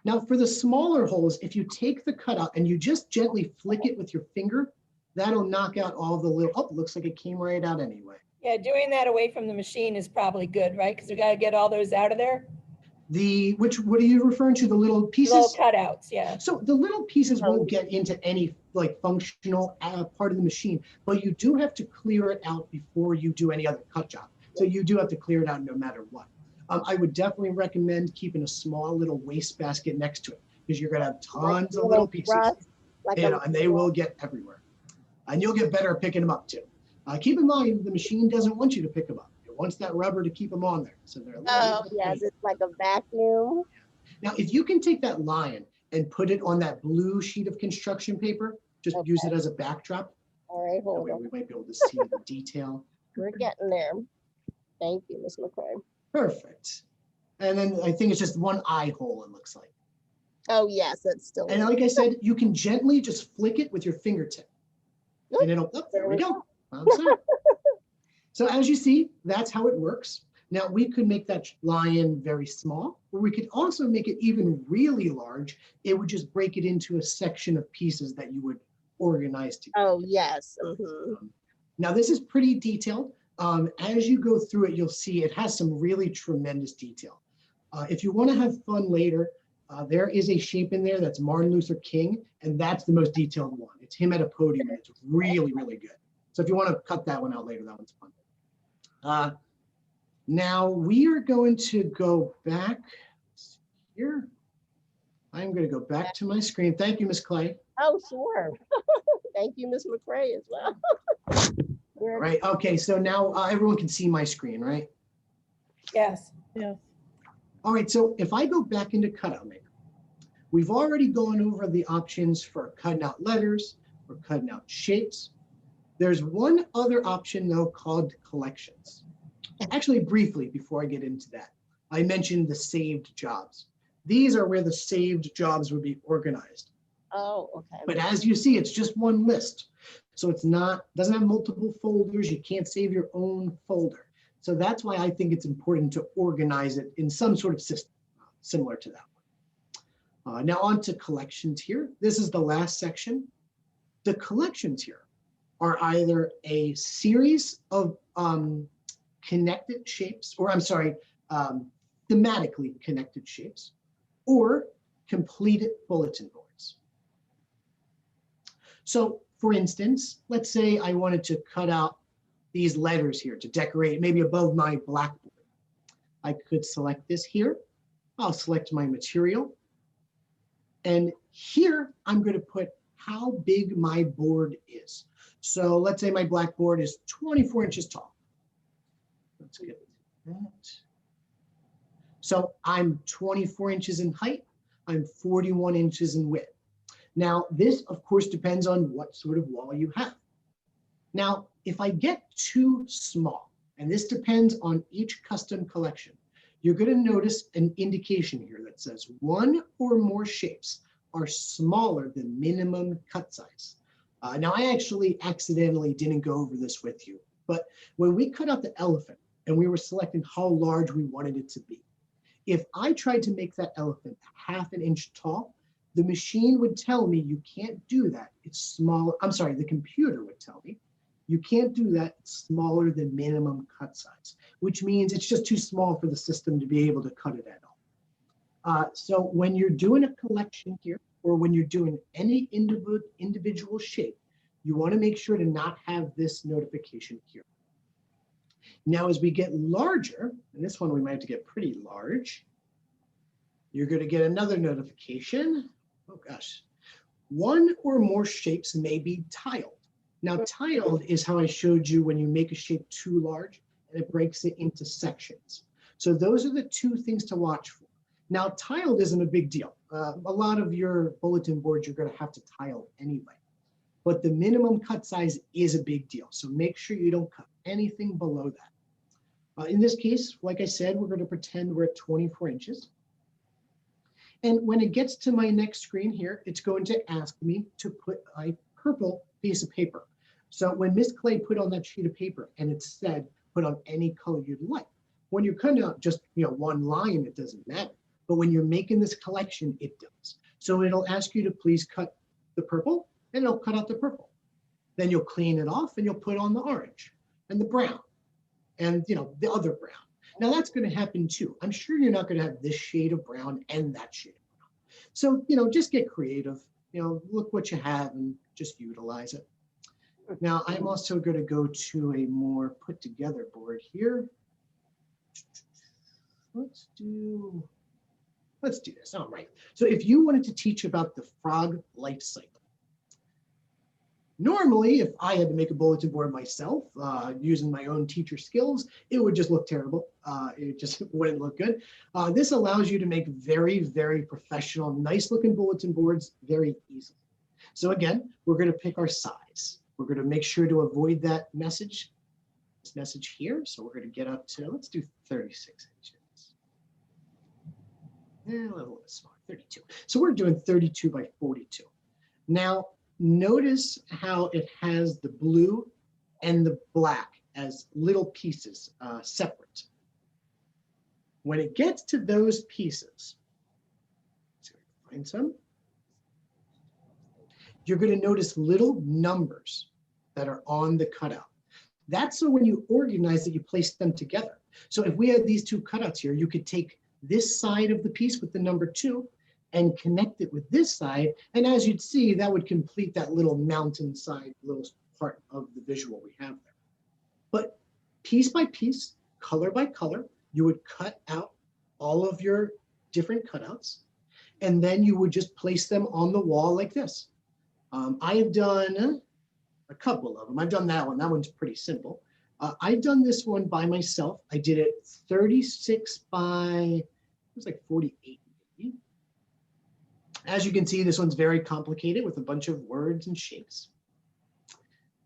Now for the smaller holes, if you take the cutout and you just gently flick it with your finger, that'll knock out all the little, oh, looks like it came right out anyway. Yeah, doing that away from the machine is probably good, right? Because we got to get all those out of there. What are you referring to? The little pieces? Little cutouts, yeah. So the little pieces won't get into any like functional part of the machine, but you do have to clear it out before you do any other cut job. So you do have to clear it out no matter what. I would definitely recommend keeping a small little waste basket next to it because you're gonna have tons of little pieces, and they will get everywhere. And you'll get better at picking them up too. Keep in mind, the machine doesn't want you to pick them up. It wants that rubber to keep them on there. So they're yes, it's like a vacuum. Now, if you can take that lion and put it on that blue sheet of construction paper, just use it as a backdrop. All right, That hold way on. we might be able to see the detail. We're getting there. Thank you, Ms. McCray. Perfect. And then I think it's just one eye hole, it looks like. Oh, yes, it's still. And like I said, you can gently just flick it with your fingertip. And it'll, oh, there we go. So as you see, that's how it works. Now we could make that lion very small, or we could also make it even really large. It would just break it into a section of pieces that you would organize together. Oh, yes. Mm-hmm. Now this is pretty detailed. As you go through it, you'll see it has some really tremendous detail. If you want to have fun later, there is a shape in there that's Martin Luther King, and that's the most detailed one. It's him at a podium, and it's really, really good. So if you want to cut that one out later, that one's fun. Now we are going to go back here. I'm going to go back to my screen. Thank you, Ms. Clay. Oh, sure. Thank you, Ms. McCray, as well. Right, okay, so now everyone can see my screen, right? Yes. All right, so if I go back into Cutout Maker, we've already gone over the options for cutting out letters or cutting out shapes. There's one other option though called collections. Actually, briefly, before I get into that, I mentioned the saved jobs. These are where the saved jobs would be organized. Oh, okay. But as you see, it's just one list. So it's not, doesn't have multiple folders. You can't save your own folder. So that's why I think it's important to organize it in some sort of system similar to that one. Now on to collections here. This is the last section. The collections here are either a series of connected shapes, or I'm sorry, thematically connected shapes, or completed bulletin boards. So for instance, let's say I wanted to cut out these letters here to decorate maybe above my blackboard. I could select this here. I'll select my material. And here I'm going to put how big my board is. So let's say my blackboard is 24 inches tall. Let's get that. So I'm 24 inches in height. I'm 41 inches in width. Now, this, of course, depends on what sort of wall you have. Now, if I get too small, and this depends on each custom collection, you're going to notice an indication here that says one or more shapes are smaller than minimum cut size. Now, I actually accidentally didn't go over this with you, but when we cut out the elephant and we were selecting how large we wanted it to be, if I tried to make that elephant 1/2 inch tall, the machine would tell me you can't do that. It's small. I'm sorry, the computer would tell me you can't do that. It's smaller than minimum cut size, which means it's just too small for the system to be able to cut it at all. So when you're doing a collection here, or when you're doing any individual shape, you want to make sure to not have this notification here. Now, as we get larger, and this one we might have to get pretty large, you're going to get another notification. Oh gosh, one or more shapes may be tiled. Now, tiled is how I showed you when you make a shape too large and it breaks it into sections. So those are the two things to watch for. Now, tiled isn't a big deal. A lot of your bulletin boards, you're going to have to tile anyway. But the minimum cut size is a big deal. So make sure you don't cut anything below that. In this case, like I said, we're going to pretend we're at 24 inches. And when it gets to my next screen here, it's going to ask me to put a purple piece of paper. So when Miss Clay put on that sheet of paper and it said, put on any color you'd like. When you're cutting out just one line, it doesn't matter. But when you're making this collection, it does. So it'll ask you to please cut the purple, and it'll cut out the purple. Then you'll clean it off and you'll put on the orange and the brown and the other brown. Now that's going to happen too. I'm sure you're not going to have this shade of brown and that shade of brown. So, just get creative, look what you have and just utilize it. Now I'm also going to go to a more put together board here. Let's do this. All right. So if you wanted to teach about the frog life cycle, normally, if I had to make a bulletin board myself using my own teacher skills, it would just look terrible. It just wouldn't look good. This allows you to make very, very professional, nice looking bulletin boards very easily. So again, we're going to pick our size. We're going to make sure to avoid that message, this message here. So we're going to get up to, let's do 36 inches. A little bit smaller, 32. So we're doing 32 by 42. Now, notice how it has the blue and the black as little pieces separate. When it gets to those pieces, let's see if I can find some, you're going to notice little numbers that are on the cutout. That's so when you organize it, you place them together. So if we had these two cutouts here, you could take this side of the piece with the number 2 and connect it with this side. And as you'd see, that would complete that little mountainside little part of the visual we have there. But piece by piece, color by color, you would cut out all of your different cutouts, and then you would just place them on the wall like this. I have done a couple of them. I've done that one. That one's pretty simple. I've done this one by myself. I did it 36 by, it was like 48 maybe. As you can see, this one's very complicated with a bunch of words and shapes.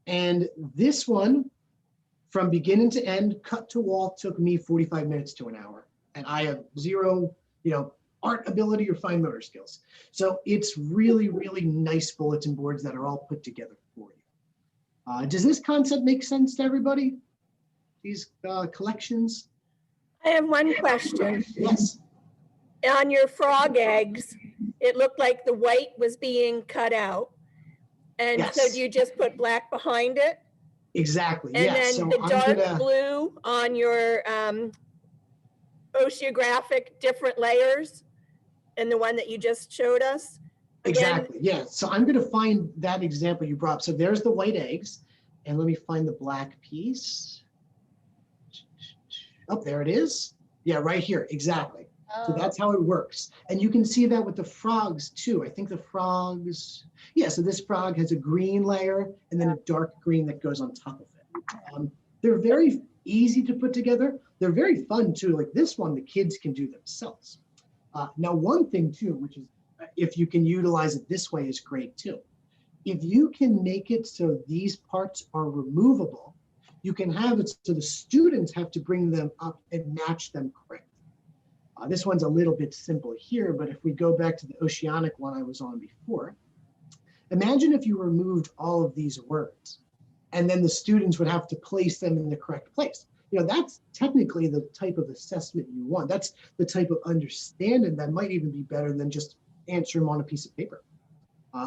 And this one, from beginning to end, cut to wall, took me 45 minutes to an hour. And I have zero, art ability or fine motor skills. So it's really, really nice bulletin boards that are all put together for you. Does this concept make sense to everybody? These collections? I have one question. Yes. On your frog eggs, it looked like the white was being cut out. And so Yes. do you just put black behind it? Exactly. And yeah. then So the I'm dark gonna, blue on your oceanographic different layers and the one that you just showed us? Again, exactly. Yeah. So I'm going to find that example you brought up. So there's the white eggs. And let me find the black piece. Oh, there it is. Yeah, right here. Exactly. So that's how it works. And you can see that with the frogs too. I think the frogs, yeah, so this frog has a green layer and then a dark green that goes on top of it. They're very easy to put together. They're very fun too. Like this one, the kids can do themselves. Now, one thing too, which is if you can utilize it this way is great too. If you can make it so these parts are removable, you can have it so the students have to bring them up and match them correctly. This one's a little bit simple here, but if we go back to the oceanic one I was on before, imagine if you removed all of these words and then the students would have to place them in the correct place. That's technically the type of assessment you want. That's the type of understanding that might even be better than just answer them on a piece of paper.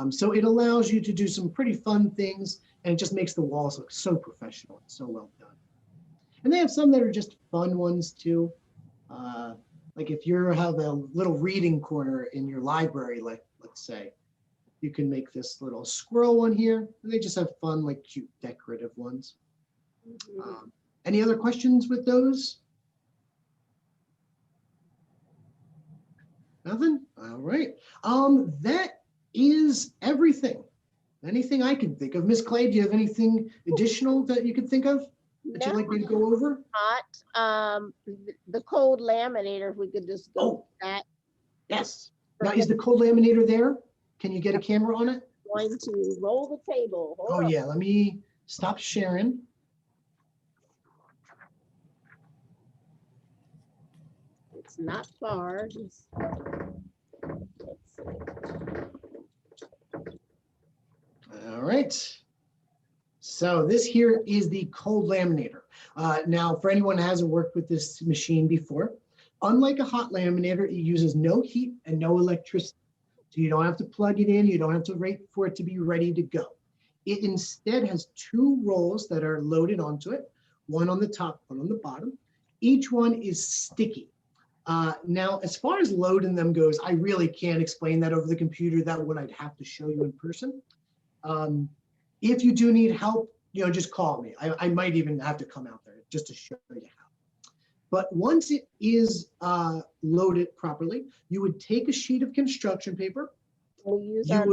So it allows you to do some pretty fun things, and it just makes the walls look so professional and so well done. And they have some that are just fun ones too. Like if you have a little reading corner in your library, like let's say, you can make this little squirrel one here, and they just have fun, like cute decorative ones. Any other questions with those? Nothing? All right. That is everything. Anything I can think of. Miss Clay, do you have anything additional that you could think of that you'd like me to go over? Not the cold laminator, if we could just go with that. Yes. Now, is the cold laminator there? Can you get a camera on it? Going to roll the table. Hold on. Yeah, let me stop sharing. It's not far. Let's see. All right. So this here is the cold laminator. Now, for anyone who hasn't worked with this machine before, unlike a hot laminator, it uses no heat and no electricity. So you don't have to plug it in. You don't have to wait for it to be ready to go. It instead has two rolls that are loaded onto it, one on the top, one on the bottom. Each one is sticky. Now, as far as loading them goes, I really can't explain that over the computer. That one I'd have to show you in person. If you do need help, just call me. I might even have to come out there just to show you how. But once it is loaded properly, you would take a sheet of construction paper. Yeah,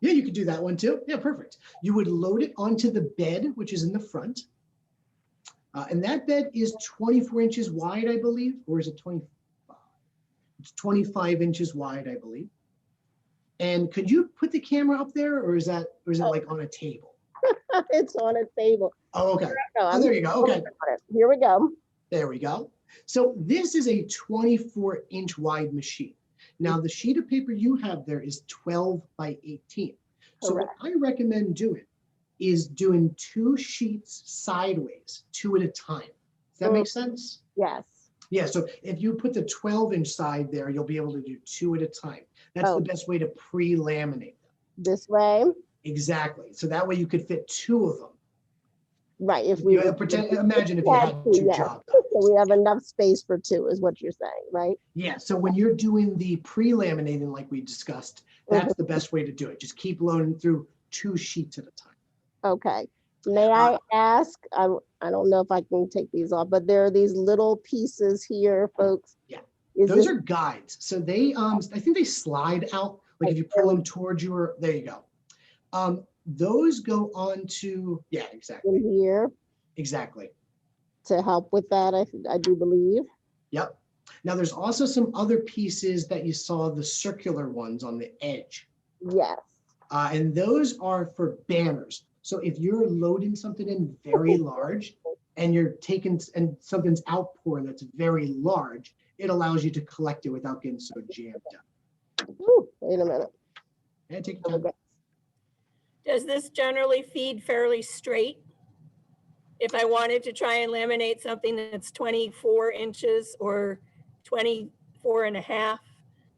you could do that one too. Yeah, perfect. You would load it onto the bed, which is in the front. And that bed is 24 inches wide, I believe, or is it 25? It's 25 inches wide, I believe. And could you put the camera up there, or is it like on a table? It's on a table. Oh, okay. There you go. Okay. Here we go. There we go. So this is a 24-inch wide machine. Now, the sheet of paper you have there is 12 by 18. So what I recommend doing is doing two sheets sideways, two at a time. Does that make sense? Yes. Yeah, so if you put the 12-inch side there, you'll be able to do two at a time. That's the best way to pre-laminate them. This way? Exactly. So that way you could fit two of them. Right. If we imagine if you had two jobs. So we have enough space for two, is what you're saying, right? Yeah. So when you're doing the pre-laminating, like we discussed, that's the best way to do it. Just keep loading through two sheets at a time. Okay. May I ask? I don't know if I can take these off, but there are these little pieces here, folks. Yeah. Those are guides. So they, I think they slide out. Like if you pull them towards there you go. Those go on to, yeah, exactly, in here exactly. to help with that, I do believe. Yep. Now there's also some other pieces that you saw, the circular ones on the edge. Yes. And those are for banners. So if you're loading something in very large and you're taking, and something's outpouring that's very large, it allows you to collect it without getting so jammed up. Ooh, wait a minute. Yeah, take your time. Okay. Does this generally feed fairly straight? If I wanted to try and laminate something that's 24 inches or 24 and a half,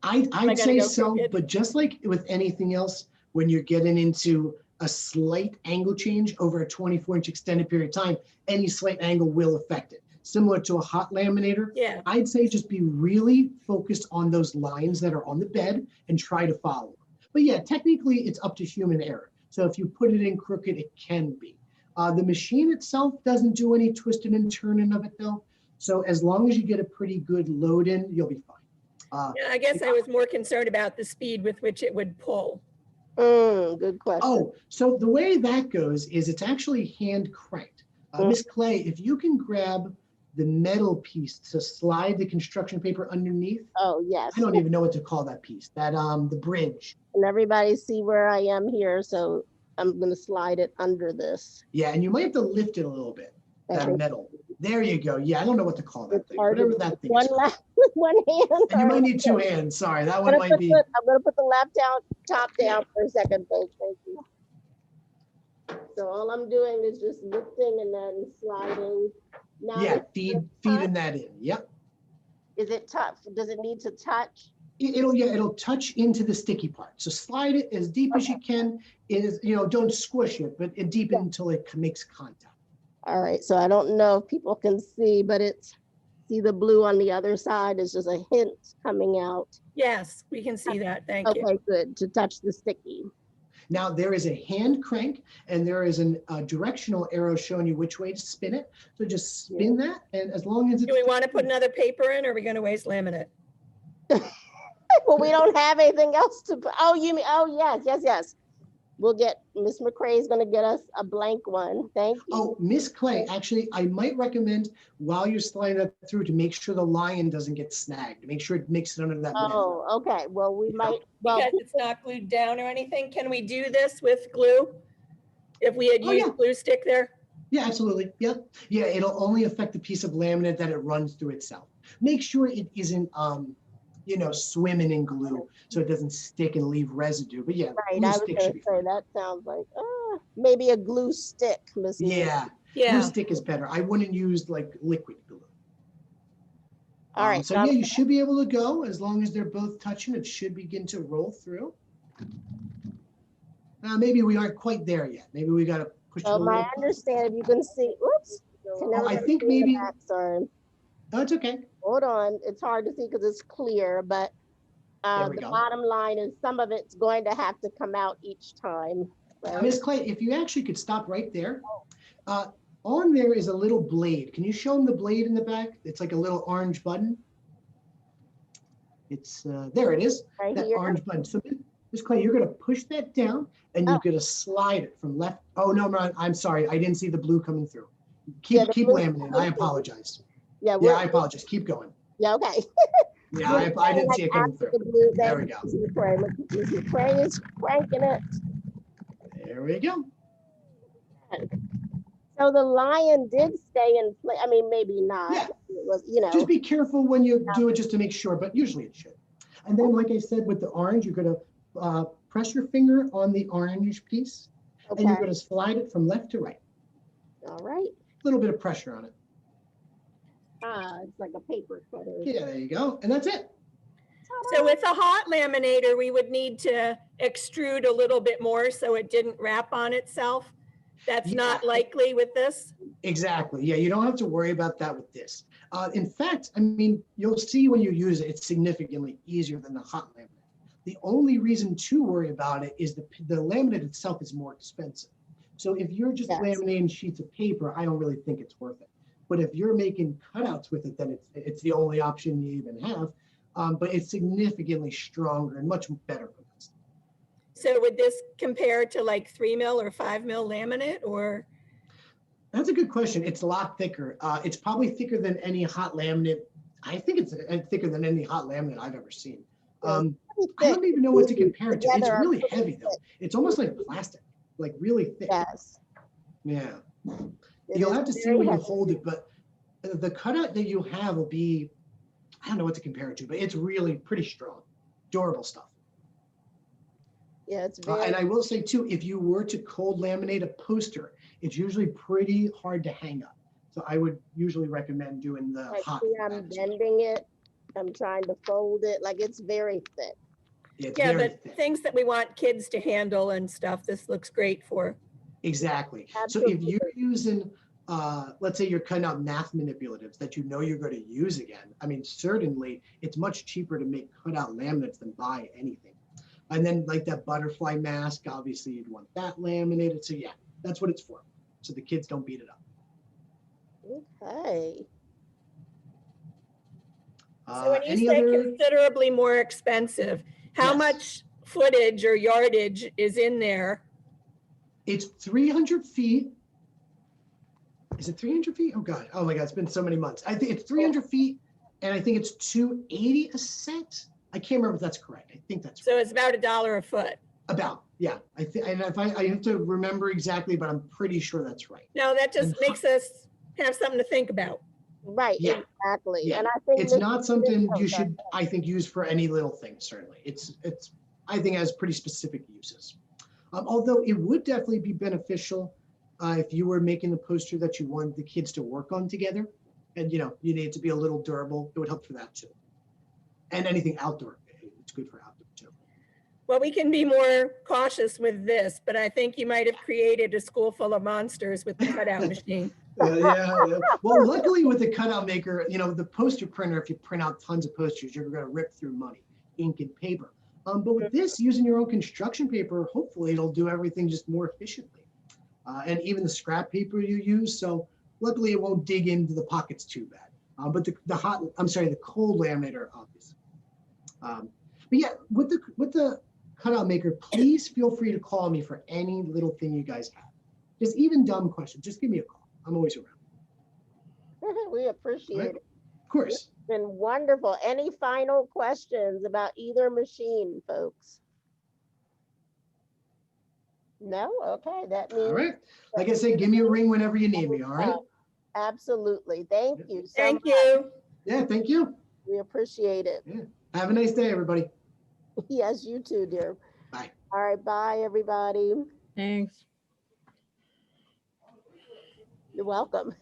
I'd gonna say go so, crooked? but just like with anything else, when you're getting into a slight angle change over a 24-inch extended period of time, any slight angle will affect it. Similar to a hot laminator, yeah. I'd say just be really focused on those lines that are on the bed and try to follow them. But yeah, technically it's up to human error. So if you put it in crooked, it can be. The machine itself doesn't do any twisting and turning of it though. So as long as you get a pretty good load in, you'll be fine. Yeah, I guess I was more concerned about the speed with which it would pull. Good question. Oh, so the way that goes is it's actually hand cranked. Miss Clay, if you can grab the metal piece to slide the construction paper underneath. Oh, yes. I don't even know what to call that piece, that the bridge. And everybody see where I am here, so I'm gonna slide it under this. Yeah, and you might have to lift it a little bit, that metal. There you go. Yeah, I don't know what to call that thing, whatever that thing is. One hand. And you might need two hands, sorry, that one might be. I'm gonna put the top down for a second, folks, thank you. So all I'm doing is just lifting and then sliding. Now Yeah, feeding that in, yep. Is it tough? Does it need to touch? It'll touch into the sticky part. So slide it as deep as you can. It is, don't squish it, but deep until it makes contact. All right, so I don't know if people can see, but see the blue on the other side is just a hint coming out. Yes, we can see that. Thank you. Okay, good, to touch the sticky. Now there is a hand crank and there is a directional arrow showing you which way to spin it. So just spin that, and as long as it's. Do we want to put another paper in, or are we going to waste laminate? Well, we don't have anything else to put. Oh, you mean, oh, yes. We'll get, Miss McCrae is gonna get us a blank one. Thank you. Oh, Miss Clay, actually, I might recommend while you're sliding that through to make sure the lion doesn't get snagged, to make sure it makes it under that. Oh, okay. Well, we might, well. Because it's not glued down or anything. Can we do this with glue? If we had used glue stick there? Yeah, absolutely. Yeah. Yeah, it'll only affect the piece of laminate that it runs through itself. Make sure it isn't, swimming in glue so it doesn't stick and leave residue. But yeah, right, I was gonna say that sounds like maybe a glue stick. Yeah, glue stick is better. I wouldn't use like liquid glue. All right. So yeah, you should be able to go as long as they're both touching. It should begin to roll through. Maybe we aren't quite there yet. Maybe we got to push it a little. My understanding, you can see. Oops. I think maybe. Sorry. No, it's okay. Hold on. It's hard to see because it's clear, but the bottom line is some of it's going to have to come out each time. Right? Ms. Clay, if you actually could stop right there. On there is a little blade. Can you show them the blade in the back? It's like a little orange button. It's there it is. Right that here. Orange button. So Ms. Clay, you're going to push that down and you're going to slide it from left. Oh, no, I'm sorry. I didn't see the blue coming through. Keep laminating. I apologize. Yeah, I apologize. Keep going. Yeah, okay. Yeah, I didn't see it coming through. There we go. Mr. Cray is cranking it. There we go. So the lion did stay in place. I mean, maybe not. Yeah. It was, Just be careful when you do it just to make sure, but usually it should. And then, like I said, with the orange, you're going to press your finger on the orange piece, and you're going to slide it from left to right. All right. A little bit of pressure on it. It's like a paper cutter. Yeah, there you go. And that's it. So with a hot laminator, we would need to extrude a little bit more so it didn't wrap on itself. That's not likely with this. Exactly. Yeah, you don't have to worry about that with this. In fact, I mean, you'll see when you use it, it's significantly easier than the hot laminate. The only reason to worry about it is the laminate itself is more expensive. So if you're just laminating sheets of paper, I don't really think it's worth it. But if you're making cutouts with it, then it's the only option you even have. But it's significantly stronger and much better for this. So would this compare to like 3 mil or 5 mil laminate, or? That's a good question. It's a lot thicker. It's probably thicker than any hot laminate. I think it's thicker than any hot laminate I've ever seen. I don't even know what to compare it to. It's Together, really heavy though. It's almost like plastic, like really thick. Yes. Yeah. It You'll is have to see very when you heavy. hold it, but the cutout that you have will be, I don't know what to compare it to, but it's really pretty strong, durable stuff. Yeah, it's very. And I will say too, if you were to cold laminate a poster, it's usually pretty hard to hang up. So I would usually recommend doing the Like, hot. see, I'm bending it. I'm trying to fold it. Like, it's very thick. It's Yeah, very but thick. things that we want kids to handle and stuff, this looks great for. Exactly. So if you're using, let's say you're cutting out math manipulatives that you know you're going to use again, I mean, certainly it's much cheaper to make cutout laminates than buy anything. And then like that butterfly mask, obviously you'd want that laminated. So yeah, that's what it's for. So the kids don't beat it up. Okay. So when you Any say other? considerably more expensive, how Yes. much footage or yardage is in there? It's 300 feet. Is it 300 feet? Oh God. Oh my God. It's been so many months. I think it's 300 feet and I think it's 280 a set. I can't remember if that's correct. I think that's So it's about $1 a foot. about, yeah. I think, and if I have to remember exactly, but I'm pretty sure that's right. No, that just And makes us have something to think about. Right. Yeah. Exactly. Yeah. And I think It's this not is something good. you should, I think, use for any little thing, certainly. It's I think has pretty specific uses. Although it would definitely be beneficial if you were making the poster that you wanted the kids to work on together. And, you know, you need it to be a little durable. It would help for that too. And anything outdoor, it's good for outdoor too. Well, we can be more cautious with this, but I think you might have created a school full of monsters with the cutout machine. Yeah. Well, luckily with the cutout maker, you know, the poster printer, if you print out tons of posters, you're going to rip through money, ink and paper. But with this, using your own construction paper, hopefully it'll do everything just more efficiently. And even the scrap paper you use. So luckily it won't dig into the pockets too bad. But the cold laminator, obviously. But yeah, with the cutout maker, please feel free to call me for any little thing you guys have. Just even dumb questions, just give me a call. I'm always around. We appreciate Right. it. Of course. It's been wonderful. Any final questions about either machine, folks? No? Okay. That means. All right. Like I said, give me a ring whenever you need me. All right. Absolutely. Thank you so Thank much. you. Yeah. Thank you. We appreciate it. Have a nice day, everybody. Yes, you too, dear. Bye. All right. Bye, everybody. Thanks. You're welcome.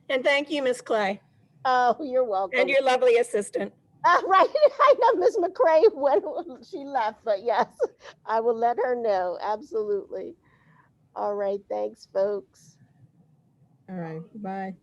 And thank you, Miss Clay, Oh, you're welcome. and your lovely assistant. Right. I know Miss McCrae when she left, but yes, I will let her know. Absolutely. All right. Thanks, folks. All right. Bye.